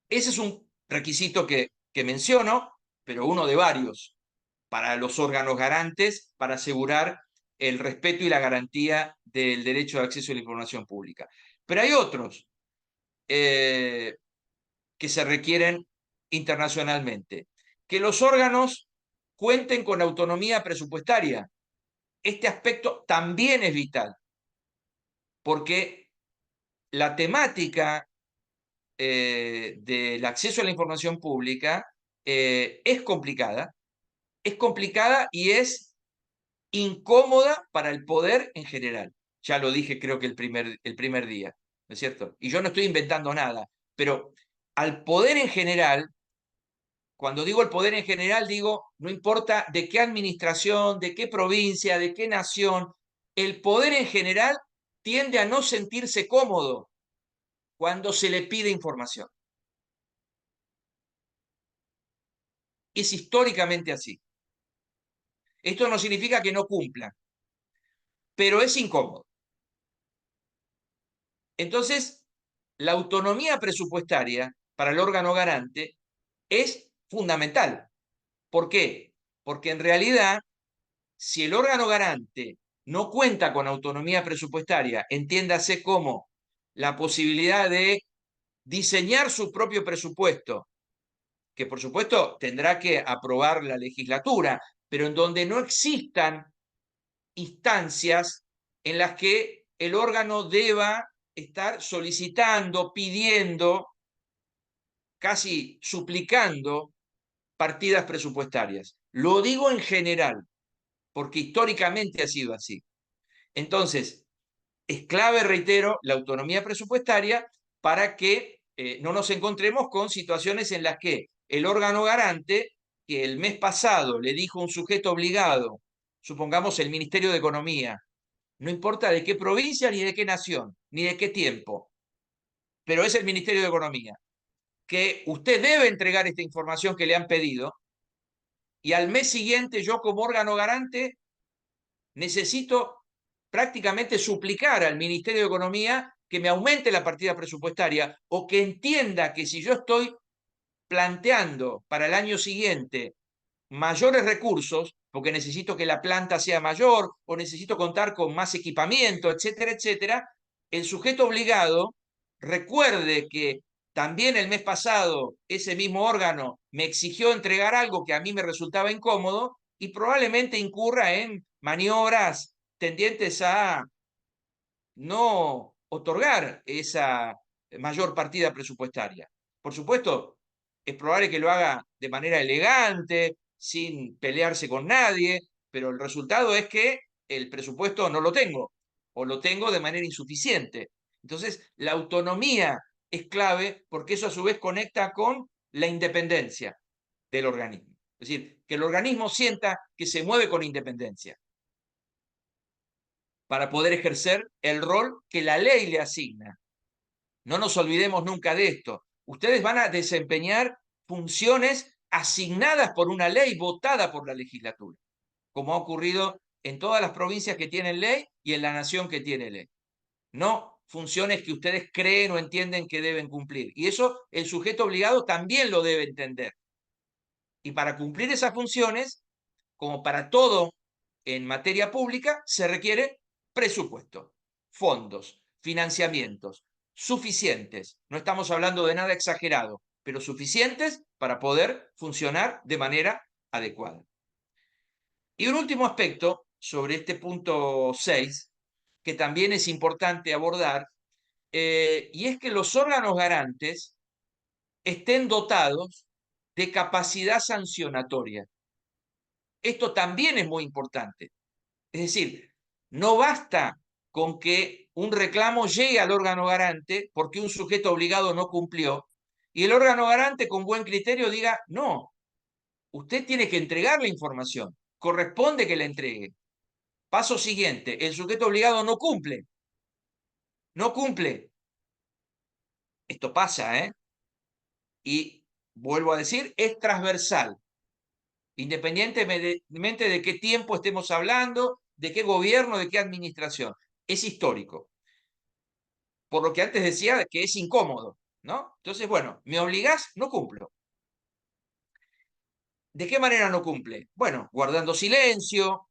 Ese es un requisito que menciono, pero uno de varios para los órganos garantes para asegurar el respeto y la garantía del derecho de acceso a la información pública. Pero hay otros que se requieren internacionalmente. Que los órganos cuenten con autonomía presupuestaria. Este aspecto también es vital, porque la temática del acceso a la información pública es complicada y es incómoda para el poder en general. Ya lo dije, creo que el primer día, ¿no es cierto? Y yo no estoy inventando nada, pero al poder en general, cuando digo el poder en general, digo, no importa de qué administración, de qué provincia, de qué nación, el poder en general tiende a no sentirse cómodo cuando se le pide información. Es históricamente así. Esto no significa que no cumplan, pero es incómodo. Entonces, la autonomía presupuestaria para el órgano garante es fundamental. ¿Por qué? Porque en realidad, si el órgano garante no cuenta con autonomía presupuestaria, entiéndase como la posibilidad de diseñar su propio presupuesto, que por supuesto tendrá que aprobar la legislatura, pero en donde no existan instancias en las que el órgano deba estar solicitando, pidiendo, casi suplicando partidas presupuestarias. Lo digo en general, porque históricamente ha sido así. Entonces, es clave, reitero, la autonomía presupuestaria para que no nos encontremos con situaciones en las que el órgano garante, que el mes pasado le dijo a un sujeto obligado, supongamos el Ministerio de Economía, no importa de qué provincia, ni de qué nación, ni de qué tiempo, pero es el Ministerio de Economía, que usted debe entregar esta información que le han pedido, y al mes siguiente yo como órgano garante necesito prácticamente suplicar al Ministerio de Economía que me aumente la partida presupuestaria o que entienda que si yo estoy planteando para el año siguiente mayores recursos, porque necesito que la planta sea mayor o necesito contar con más equipamiento, etcétera, etcétera, el sujeto obligado recuerde que también el mes pasado ese mismo órgano me exigió entregar algo que a mí me resultaba incómodo y probablemente incurra en maniobras tendientes a no otorgar esa mayor partida presupuestaria. Por supuesto, es probable que lo haga de manera elegante, sin pelearse con nadie, pero el resultado es que el presupuesto no lo tengo o lo tengo de manera insuficiente. Entonces, la autonomía es clave porque eso a su vez conecta con la independencia del organismo. Es decir, que el organismo sienta que se mueve con independencia para poder ejercer el rol que la ley le asigna. No nos olvidemos nunca de esto. Ustedes van a desempeñar funciones asignadas por una ley votada por la legislatura, como ha ocurrido en todas las provincias que tienen ley y en la nación que tiene ley. No funciones que ustedes creen o entienden que deben cumplir. Y eso el sujeto obligado también lo debe entender. Y para cumplir esas funciones, como para todo en materia pública, se requiere presupuesto, fondos, financiamientos suficientes. No estamos hablando de nada exagerado, pero suficientes para poder funcionar de manera adecuada. Y un último aspecto sobre este punto 6, que también es importante abordar, y es que los órganos garantes estén dotados de capacidad sancionatoria. Esto también es muy importante. Es decir, no basta con que un reclamo llegue al órgano garante porque un sujeto obligado no cumplió y el órgano garante con buen criterio diga, no, usted tiene que entregar la información, corresponde que la entregue. Paso siguiente, el sujeto obligado no cumple, no cumple. Esto pasa, ¿eh? Y vuelvo a decir, es transversal, independientemente de qué tiempo estemos hablando, de qué gobierno, de qué administración. Es histórico. Por lo que antes decía que es incómodo, ¿no? Entonces, bueno, ¿me obligás? No cumplo. ¿De qué manera no cumple? Bueno, guardando silencio,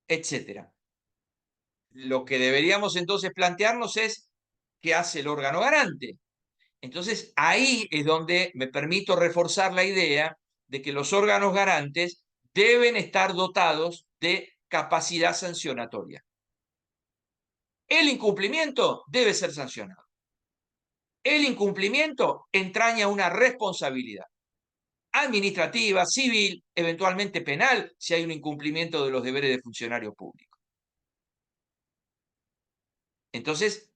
etcétera. Lo que deberíamos entonces plantearnos es qué hace el órgano garante. Entonces, ahí es donde me permito reforzar la idea de que los órganos garantes deben estar dotados de capacidad sancionatoria. El incumplimiento debe ser sancionado. El incumplimiento entraña una responsabilidad administrativa, civil, eventualmente penal, si hay un incumplimiento de los deberes de funcionario público. Entonces,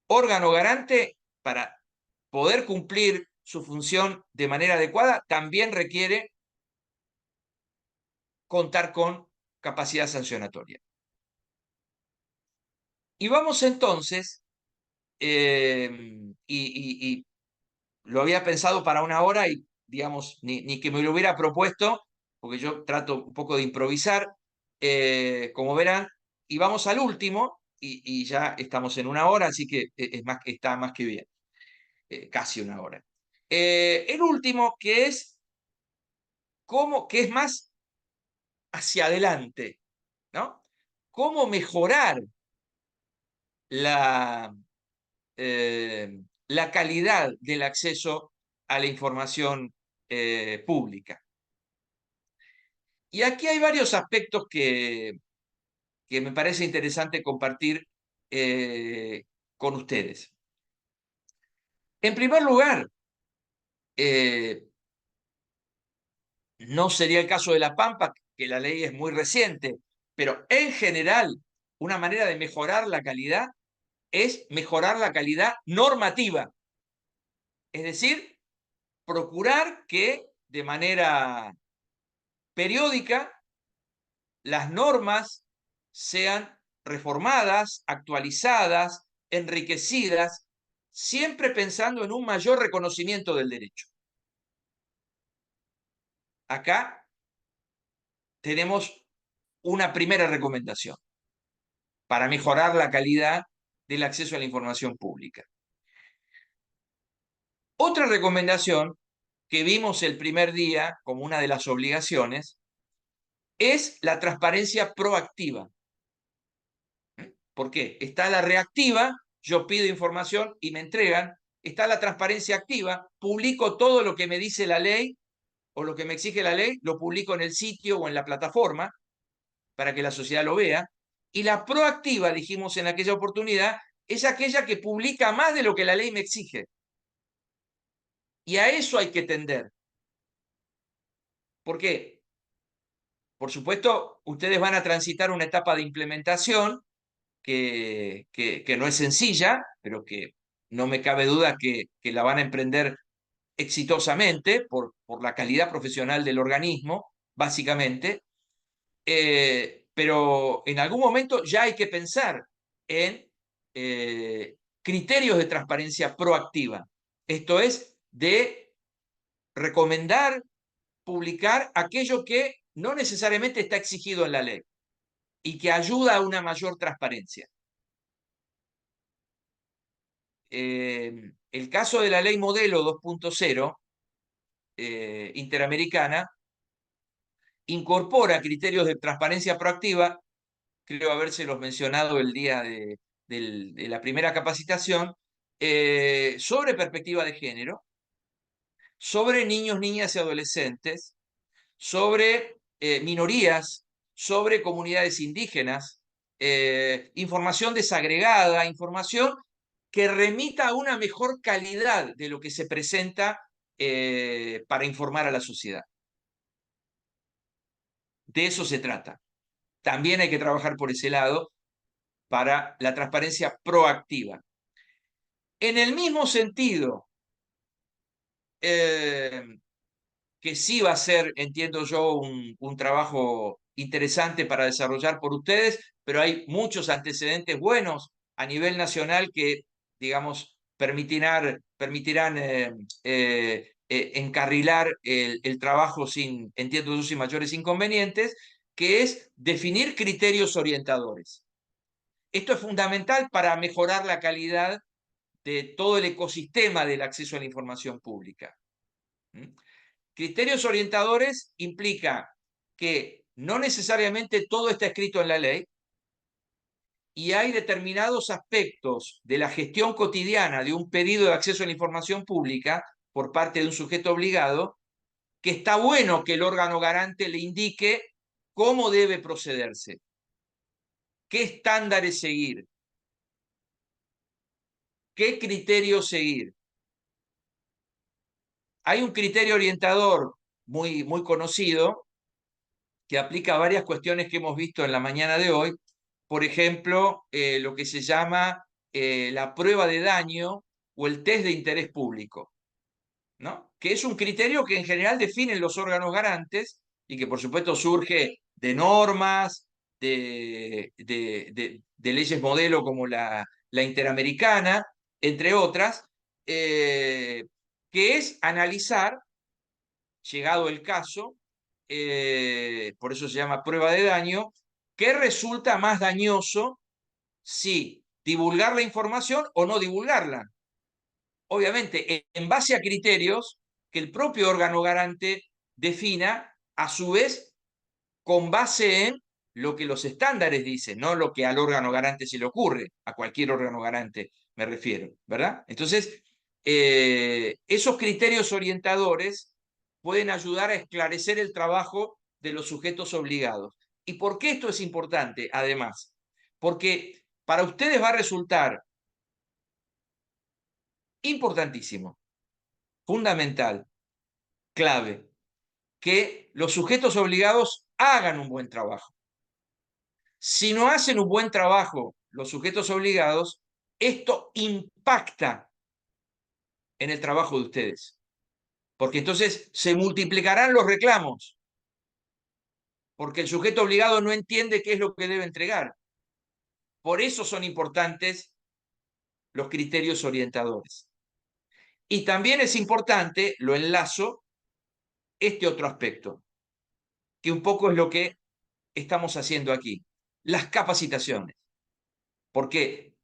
órgano garante, para poder cumplir su función de manera adecuada, también requiere contar con capacidad sancionatoria. Y vamos entonces, y lo había pensado para una hora y, digamos, ni que me lo hubiera propuesto, porque yo trato un poco de improvisar, como verán, y vamos al último, y ya estamos en una hora, así que está más que bien, casi una hora. El último, que es más hacia adelante, ¿no? ¿Cómo mejorar la, la calidad del acceso a la información pública? Y aquí hay varios aspectos que me parece interesante compartir con ustedes. En primer lugar, no sería el caso de La Pampa, que la ley es muy reciente, pero en general, una manera de mejorar la calidad es mejorar la calidad normativa. Es decir, procurar que de manera periódica las normas sean reformadas, actualizadas, enriquecidas, siempre pensando en un mayor reconocimiento del derecho. Acá tenemos una primera recomendación para mejorar la calidad del acceso a la información pública. Otra recomendación que vimos el primer día como una de las obligaciones es la transparencia proactiva. ¿Por qué? Está la reactiva, yo pido información y me entregan. Está la transparencia activa, publico todo lo que me dice la ley o lo que me exige la ley, lo publico en el sitio o en la plataforma para que la sociedad lo vea. Y la proactiva, dijimos en aquella oportunidad, es aquella que publica más de lo que la ley me exige. Y a eso hay que tender. ¿Por qué? Por supuesto, ustedes van a transitar una etapa de implementación que no es sencilla, pero que no me cabe duda que la van a emprender exitosamente por la calidad profesional del organismo, básicamente. Pero en algún momento ya hay que pensar en criterios de transparencia proactiva. Esto es, de recomendar, publicar aquello que no necesariamente está exigido en la ley y que ayuda a una mayor transparencia. El caso de la ley modelo 2.0 interamericana incorpora criterios de transparencia proactiva, creo habérselos mencionado el día de la primera capacitación, sobre perspectiva de género, sobre niños, niñas y adolescentes, sobre minorías, sobre comunidades indígenas, información desagregada, información que remita a una mejor calidad de lo que se presenta para informar a la sociedad. De eso se trata. También hay que trabajar por ese lado para la transparencia proactiva. En el mismo sentido, que sí va a ser, entiendo yo, un trabajo interesante para desarrollar por ustedes, pero hay muchos antecedentes buenos a nivel nacional que, digamos, permitirán encarrilar el trabajo sin, entiendo yo, sin mayores inconvenientes, que es definir criterios orientadores. Esto es fundamental para mejorar la calidad de todo el ecosistema del acceso a la información pública. Criterios orientadores implica que no necesariamente todo está escrito en la ley y hay determinados aspectos de la gestión cotidiana de un pedido de acceso a la información pública por parte de un sujeto obligado que está bueno que el órgano garante le indique cómo debe procederse, qué estándares seguir, qué criterios seguir. Hay un criterio orientador muy conocido que aplica a varias cuestiones que hemos visto en la mañana de hoy. Por ejemplo, lo que se llama la prueba de daño o el test de interés público, ¿no? Que es un criterio que en general definen los órganos garantes y que por supuesto surge de normas, de leyes modelo como la interamericana, entre otras, que es analizar, llegado el caso, por eso se llama prueba de daño, qué resulta más dañoso si divulgar la información o no divulgarla. Obviamente, en base a criterios que el propio órgano garante defina, a su vez, con base en lo que los estándares dicen, no lo que al órgano garante se le ocurre, a cualquier órgano garante me refiero, ¿verdad? Entonces, esos criterios orientadores pueden ayudar a esclarecer el trabajo de los sujetos obligados. ¿Y por qué esto es importante, además? Porque para ustedes va a resultar importantísimo, fundamental, clave, que los sujetos obligados hagan un buen trabajo. Si no hacen un buen trabajo los sujetos obligados, esto impacta en el trabajo de ustedes, porque entonces se multiplicarán los reclamos, porque el sujeto obligado no entiende qué es lo que debe entregar. Por eso son importantes los criterios orientadores. Y también es importante, lo enlazo, este otro aspecto, que un poco es lo que estamos haciendo aquí, las capacitaciones. Porque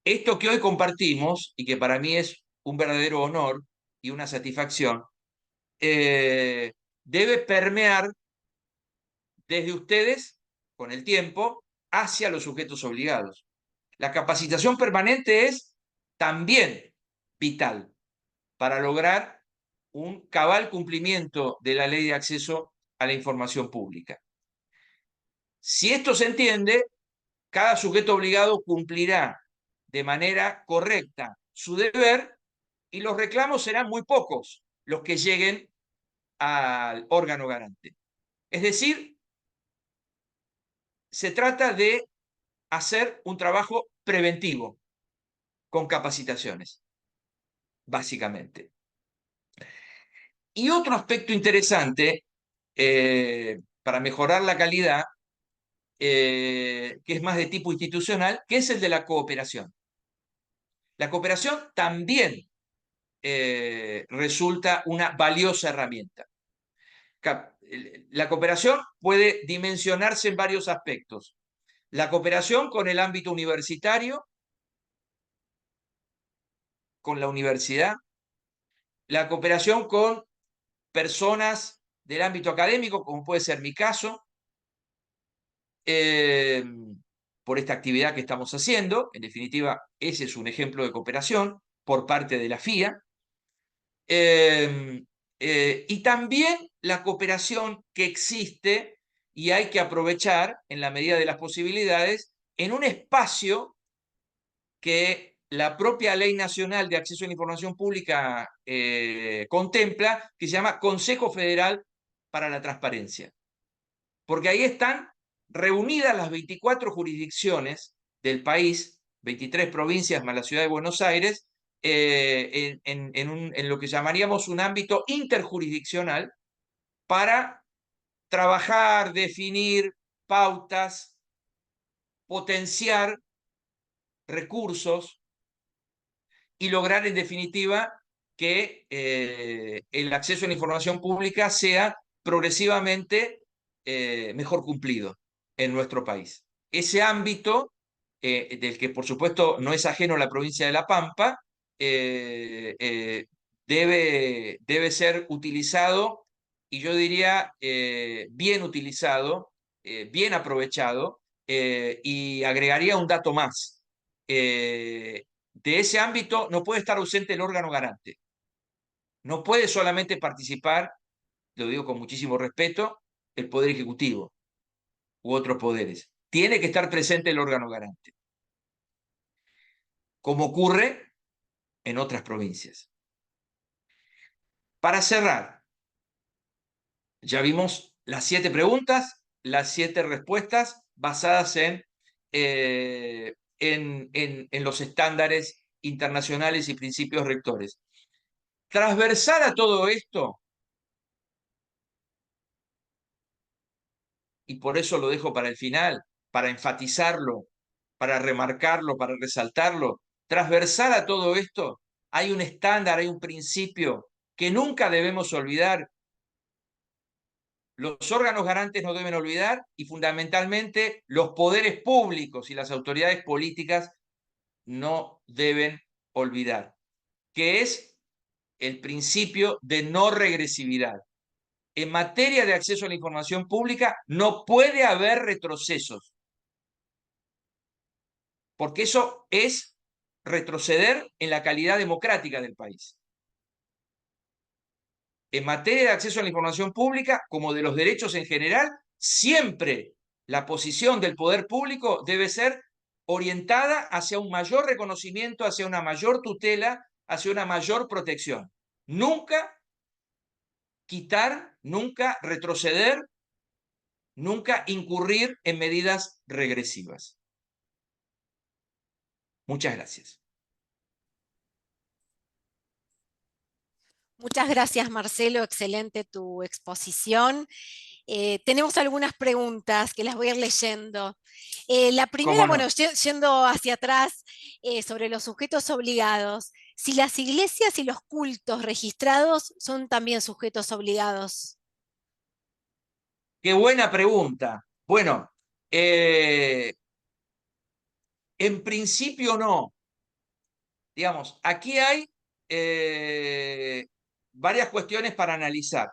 esto que hoy compartimos, y que para mí es un verdadero honor y una satisfacción, debe permear desde ustedes, con el tiempo, hacia los sujetos obligados. La capacitación permanente es también vital para lograr un cabal cumplimiento de la ley de acceso a la información pública. Si esto se entiende, cada sujeto obligado cumplirá de manera correcta su deber y los reclamos serán muy pocos los que lleguen al órgano garante. Es decir, se trata de hacer un trabajo preventivo con capacitaciones, básicamente. Y otro aspecto interesante para mejorar la calidad, que es más de tipo institucional, que es el de la cooperación. La cooperación también resulta una valiosa herramienta. La cooperación puede dimensionarse en varios aspectos. La cooperación con el ámbito universitario, con la universidad, la cooperación con personas del ámbito académico, como puede ser mi caso, por esta actividad que estamos haciendo. En definitiva, ese es un ejemplo de cooperación por parte de la FIA. Y también la cooperación que existe y hay que aprovechar en la medida de las posibilidades en un espacio que la propia Ley Nacional de Acceso a la Información Pública contempla, que se llama Consejo Federal para la Transparencia. Porque ahí están reunidas las 24 jurisdicciones del país, 23 provincias más la ciudad de Buenos Aires, en lo que llamaríamos un ámbito interjurisdiccional para trabajar, definir pautas, potenciar recursos y lograr en definitiva que el acceso a la información pública sea progresivamente mejor cumplido en nuestro país. Ese ámbito, del que por supuesto no es ajeno a la provincia de La Pampa, debe ser utilizado, y yo diría bien utilizado, bien aprovechado, y agregaría un dato más. De ese ámbito no puede estar ausente el órgano garante. No puede solamente participar, lo digo con muchísimo respeto, el Poder Ejecutivo u otros poderes. Tiene que estar presente el órgano garante, como ocurre en otras provincias. Para cerrar, ya vimos las 7 preguntas, las 7 respuestas basadas en los estándares internacionales y principios rectores. Transversal a todo esto, y por eso lo dejo para el final, para enfatizarlo, para remarcarlo, para resaltarlo, transversal a todo esto, hay un estándar, hay un principio que nunca debemos olvidar. Los órganos garantes no deben olvidar y fundamentalmente los poderes públicos y las autoridades políticas no deben olvidar, que es el principio de no regresividad. En materia de acceso a la información pública no puede haber retrocesos, porque eso es retroceder en la calidad democrática del país. En materia de acceso a la información pública, como de los derechos en general, siempre la posición del poder público debe ser orientada hacia un mayor reconocimiento, hacia una mayor tutela, hacia una mayor protección. Nunca quitar, nunca retroceder, nunca incurrir en medidas regresivas. Muchas gracias. Muchas gracias, Marcelo. Excelente tu exposición. Tenemos algunas preguntas que las voy a ir leyendo. La primera, ¿Cómo bueno, no? yendo hacia atrás, sobre los sujetos obligados. Si las iglesias y los cultos registrados son también sujetos obligados. Qué buena pregunta. Bueno, en principio no. Digamos, aquí hay varias cuestiones para analizar,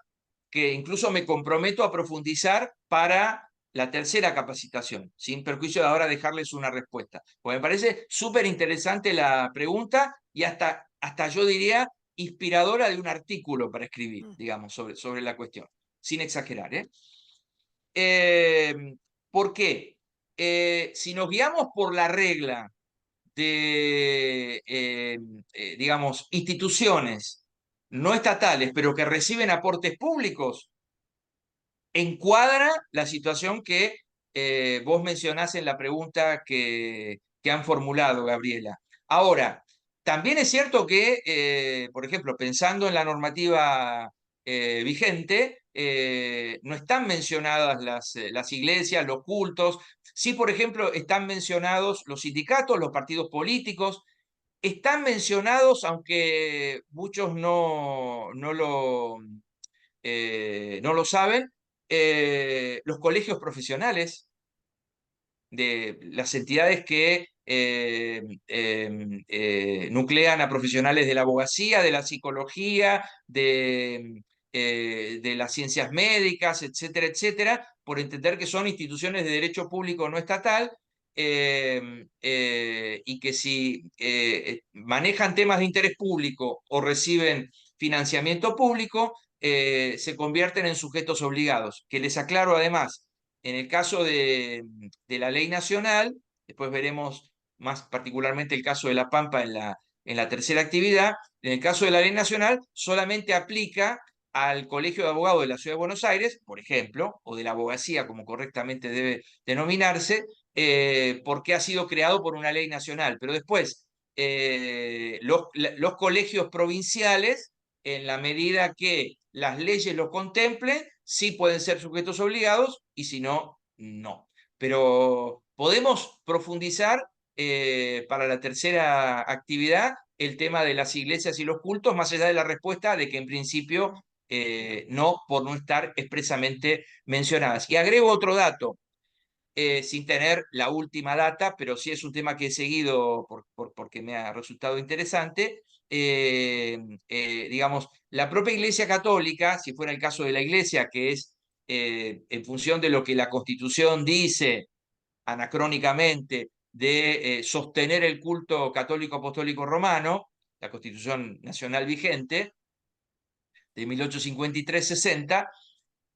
que incluso me comprometo a profundizar para la tercera capacitación, sin perjuicio de ahora dejarles una respuesta. Porque me parece súper interesante la pregunta y hasta yo diría inspiradora de un artículo para escribir, digamos, sobre la cuestión, sin exagerar. ¿Por qué? Si nos guiamos por la regla de, digamos, instituciones no estatales, pero que reciben aportes públicos, encuadra la situación que vos mencionás en la pregunta que han formulado, Gabriela. Ahora, también es cierto que, por ejemplo, pensando en la normativa vigente, no están mencionadas las iglesias, los cultos. Sí, por ejemplo, están mencionados los sindicatos, los partidos políticos. Están mencionados, aunque muchos no lo saben, los colegios profesionales de las entidades que nuclean a profesionales de la abogacía, de la psicología, de las ciencias médicas, etcétera, etcétera, por entender que son instituciones de derecho público no estatal, y que si manejan temas de interés público o reciben financiamiento público, se convierten en sujetos obligados. Que les aclaro además, en el caso de la ley nacional, después veremos más particularmente el caso de La Pampa en la tercera actividad, en el caso de la ley nacional solamente aplica al Colegio de Abogados de la Ciudad de Buenos Aires, por ejemplo, o de la abogacía, como correctamente debe denominarse, porque ha sido creado por una ley nacional. Pero después, los colegios provinciales, en la medida que las leyes lo contemplen, sí pueden ser sujetos obligados y si no, no. Pero podemos profundizar para la tercera actividad el tema de las iglesias y los cultos, más allá de la respuesta de que en principio no, por no estar expresamente mencionadas. Y agrego otro dato, sin tener la última data, pero sí es un tema que he seguido porque me ha resultado interesante. Digamos, la propia Iglesia Católica, si fuera el caso de la Iglesia, que es en función de lo que la Constitución dice anacrónicamente de sostener el culto católico apostólico romano, la Constitución nacional vigente, de 1853-60,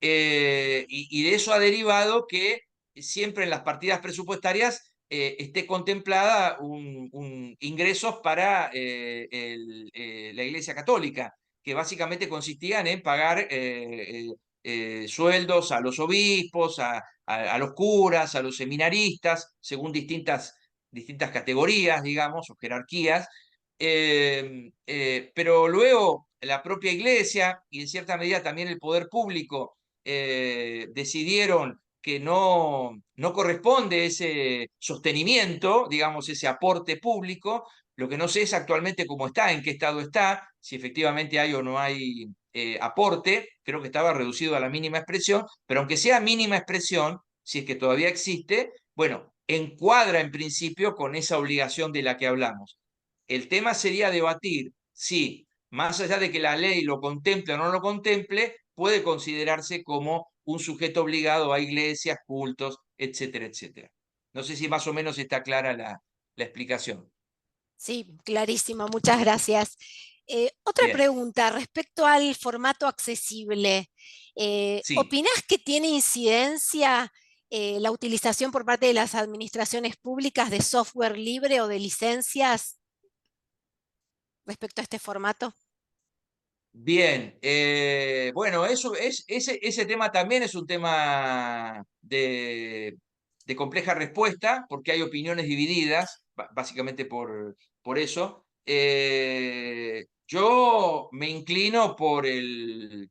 y de eso ha derivado que siempre en las partidas presupuestarias esté contemplada ingresos para la Iglesia Católica, que básicamente consistían en pagar sueldos a los obispos, a los curas, a los seminaristas, según distintas categorías, digamos, o jerarquías. Pero luego la propia Iglesia y en cierta medida también el poder público decidieron que no corresponde ese sostenimiento, digamos, ese aporte público. Lo que no sé es actualmente cómo está, en qué estado está, si efectivamente hay o no hay aporte. Creo que estaba reducido a la mínima expresión, pero aunque sea mínima expresión, si es que todavía existe, bueno, encuadra en principio con esa obligación de la que hablamos. El tema sería debatir si, más allá de que la ley lo contemple o no lo contemple, puede considerarse como un sujeto obligado a iglesias, cultos, etcétera, etcétera. No sé si más o menos está clara la explicación. Sí, clarísimo, muchas gracias. Otra Bien, pregunta respecto al formato accesible. sí. ¿Opinás que tiene incidencia la utilización por parte de las administraciones públicas de software libre o de licencias respecto a este formato? Bien, bueno, ese tema también es un tema de compleja respuesta, porque hay opiniones divididas, básicamente por eso. Yo me inclino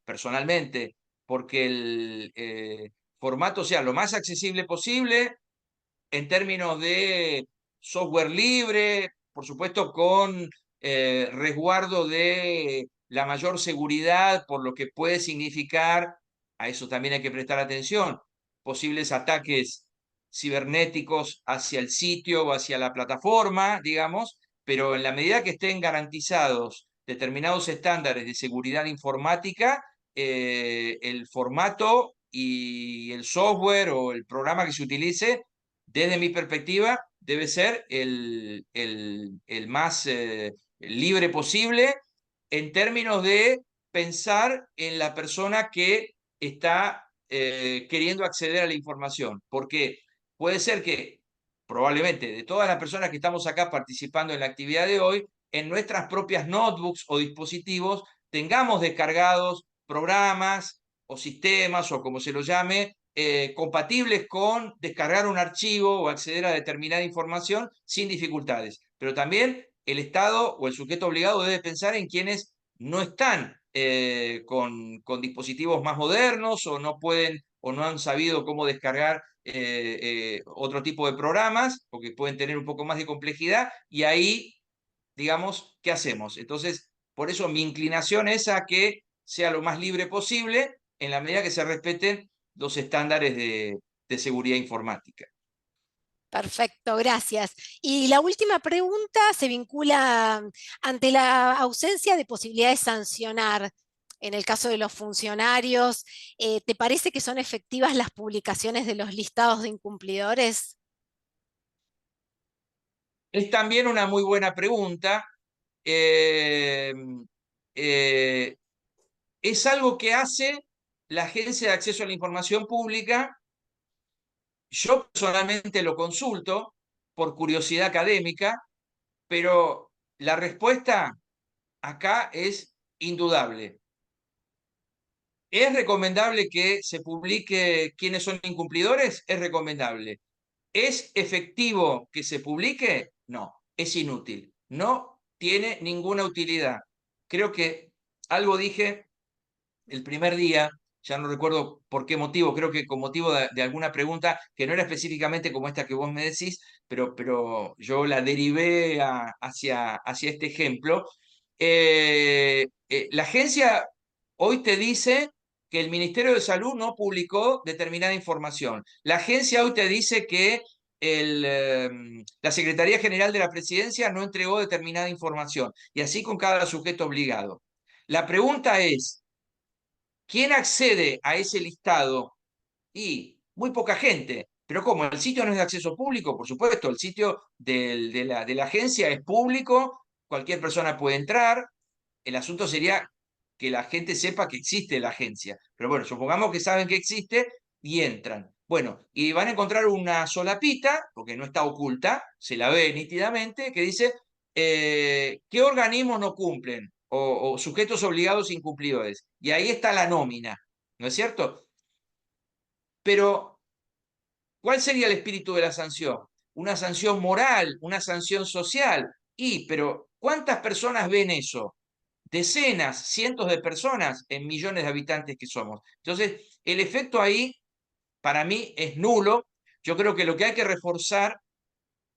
personalmente, porque el formato sea lo más accesible posible en términos de software libre, por supuesto con resguardo de la mayor seguridad por lo que puede significar, a eso también hay que prestar atención, posibles ataques cibernéticos hacia el sitio o hacia la plataforma, digamos, pero en la medida que estén garantizados determinados estándares de seguridad informática, el formato y el software o el programa que se utilice desde mi perspectiva, debe ser el más libre posible en términos de pensar en la persona que está queriendo acceder a la información. Porque puede ser que probablemente de todas las personas que estamos acá participando en la actividad de hoy, en nuestras propias notebooks o dispositivos tengamos descargados programas o sistemas o como se lo llame, compatibles con descargar un archivo o acceder a determinada información sin dificultades. Pero también el Estado o el sujeto obligado debe pensar en quienes no están con dispositivos más modernos o no pueden o no han sabido cómo descargar otro tipo de programas, porque pueden tener un poco más de complejidad, y ahí, digamos, ¿qué hacemos? Entonces, por eso mi inclinación es a que sea lo más libre posible en la medida que se respeten los estándares de seguridad informática. Perfecto, gracias. Y la última pregunta se vincula ante la ausencia de posibilidad de sancionar en el caso de los funcionarios. ¿Te parece que son efectivas las publicaciones de los listados de incumplidores? Es también una muy buena pregunta. Eh, eh, es algo que hace la Agencia de Acceso a la Información Pública. Yo personalmente lo consulto por curiosidad académica, pero la respuesta acá es indudable. ¿Es recomendable que se publique quiénes son incumplidores? Es recomendable. ¿Es efectivo que se publique? No, es inútil. No tiene ninguna utilidad. Creo que algo dije el primer día, ya no recuerdo por qué motivo, creo que con motivo de alguna pregunta que no era específicamente como esta que vos me decís, pero yo la derivé hacia este ejemplo. La agencia hoy te dice que el Ministerio de Salud no publicó determinada información. La agencia hoy te dice que la Secretaría General de la Presidencia no entregó determinada información, y así con cada sujeto obligado. La pregunta es, ¿quién accede a ese listado? Y muy poca gente. Pero ¿cómo? ¿El sitio no es de acceso público? Por supuesto, el sitio de la agencia es público, cualquier persona puede entrar. El asunto sería que la gente sepa que existe la agencia. Pero bueno, supongamos que saben que existe y entran. Bueno, y van a encontrar una solapita, porque no está oculta, se la ve nítidamente, que dice qué organismos no cumplen o sujetos obligados incumplidores. Y ahí está la nómina, ¿no es cierto? Pero, ¿cuál sería el espíritu de la sanción? Una sanción moral, una sanción social. Pero, ¿cuántas personas ven eso? Decenas, cientos de personas en millones de habitantes que somos. Entonces, el efecto ahí, para mí, es nulo. Yo creo que lo que hay que reforzar,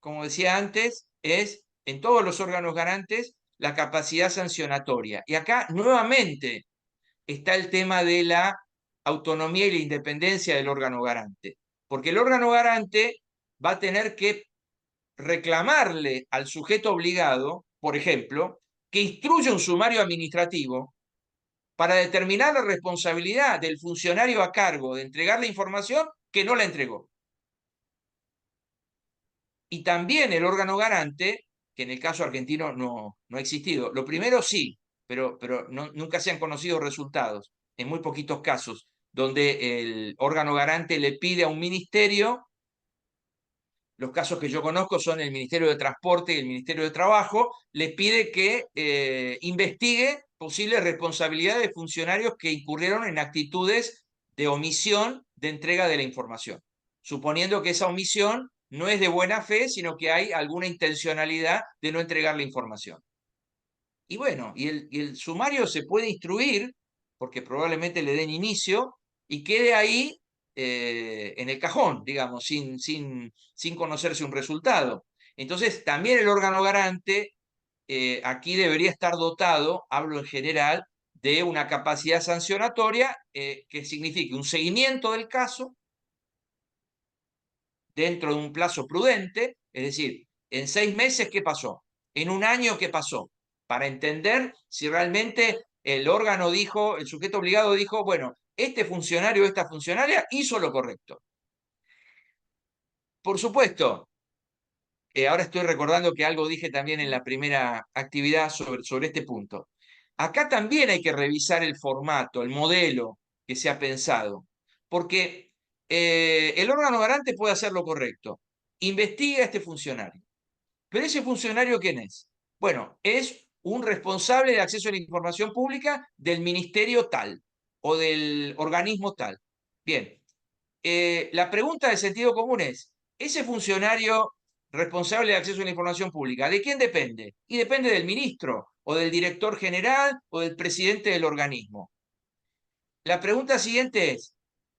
como decía antes, es en todos los órganos garantes la capacidad sancionatoria. Y acá, nuevamente, está el tema de la autonomía y la independencia del órgano garante. Porque el órgano garante va a tener que reclamarle al sujeto obligado, por ejemplo, que instruya un sumario administrativo para determinar la responsabilidad del funcionario a cargo de entregar la información que no la entregó. Y también el órgano garante, que en el caso argentino no ha existido. Lo primero sí, pero nunca se han conocido resultados, en muy poquitos casos, donde el órgano garante le pide a un ministerio, los casos que yo conozco son el Ministerio de Transporte y el Ministerio de Trabajo, le pide que investigue posibles responsabilidades de funcionarios que incurrieron en actitudes de omisión de entrega de la información, suponiendo que esa omisión no es de buena fe, sino que hay alguna intencionalidad de no entregar la información. Y bueno, y el sumario se puede instruir, porque probablemente le den inicio, y quede ahí en el cajón, digamos, sin conocerse un resultado. Entonces, también el órgano garante aquí debería estar dotado, hablo en general, de una capacidad sancionatoria que signifique un seguimiento del caso dentro de un plazo prudente, es decir, en 6 meses, ¿qué pasó? En un año, ¿qué pasó? Para entender si realmente el órgano dijo, el sujeto obligado dijo, bueno, este funcionario o esta funcionaria hizo lo correcto. Por supuesto, ahora estoy recordando que algo dije también en la primera actividad sobre este punto. Acá también hay que revisar el formato, el modelo que se ha pensado, porque el órgano garante puede hacer lo correcto. Investiga a este funcionario. ¿Pero ese funcionario quién es? Bueno, es un responsable de acceso a la información pública del ministerio tal o del organismo tal. Bien, la pregunta de sentido común es, ¿ese funcionario responsable de acceso a la información pública, de quién depende? Y depende del ministro, o del director general, o del presidente del organismo. La pregunta siguiente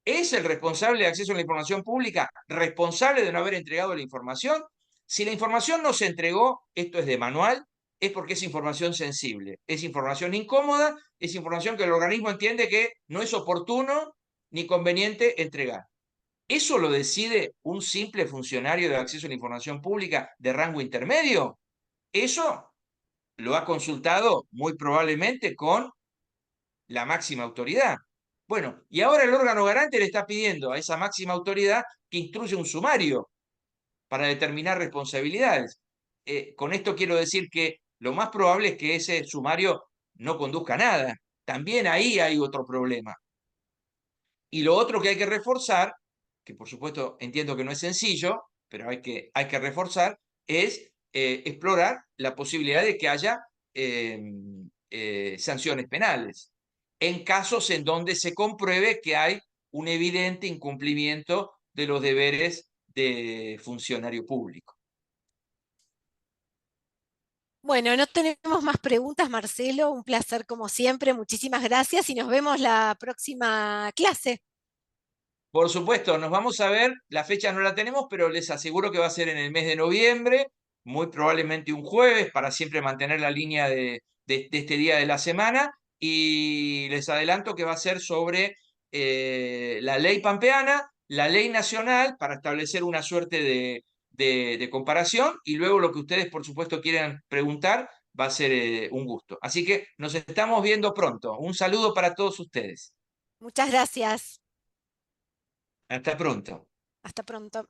¿es el responsable de acceso a la información pública responsable de no haber entregado la información? Si la información no se entregó, esto es de manual, es porque es información sensible, es información incómoda, es información que el organismo entiende que no es oportuno ni conveniente entregar. ¿Eso lo decide un simple funcionario de acceso a la información pública de rango intermedio? Eso lo ha consultado muy probablemente con la máxima autoridad. Bueno, y ahora el órgano garante le está pidiendo a esa máxima autoridad que instruya un sumario para determinar responsabilidades. Con esto quiero decir que lo más probable es que ese sumario no conduzca a nada. También ahí hay otro problema. Y lo otro que hay que reforzar, que por supuesto entiendo que no es sencillo, pero hay que reforzar, es explorar la posibilidad de que haya sanciones penales en casos en donde se compruebe que hay un evidente incumplimiento de los deberes de funcionario público. Bueno, no tenemos más preguntas, Marcelo. Un placer como siempre. Muchísimas gracias y nos vemos la próxima clase. Por supuesto, nos vamos a ver, la fecha no la tenemos, pero les aseguro que va a ser en el mes de noviembre, muy probablemente un jueves, para siempre mantener la línea de este día de la semana, y les adelanto que va a ser sobre la ley pampeana, la ley nacional, para establecer una suerte de comparación, y luego lo que ustedes, por supuesto, quieran preguntar, va a ser un gusto. Así que nos estamos viendo pronto. Un saludo para todos ustedes. Muchas gracias. Hasta pronto. Hasta pronto.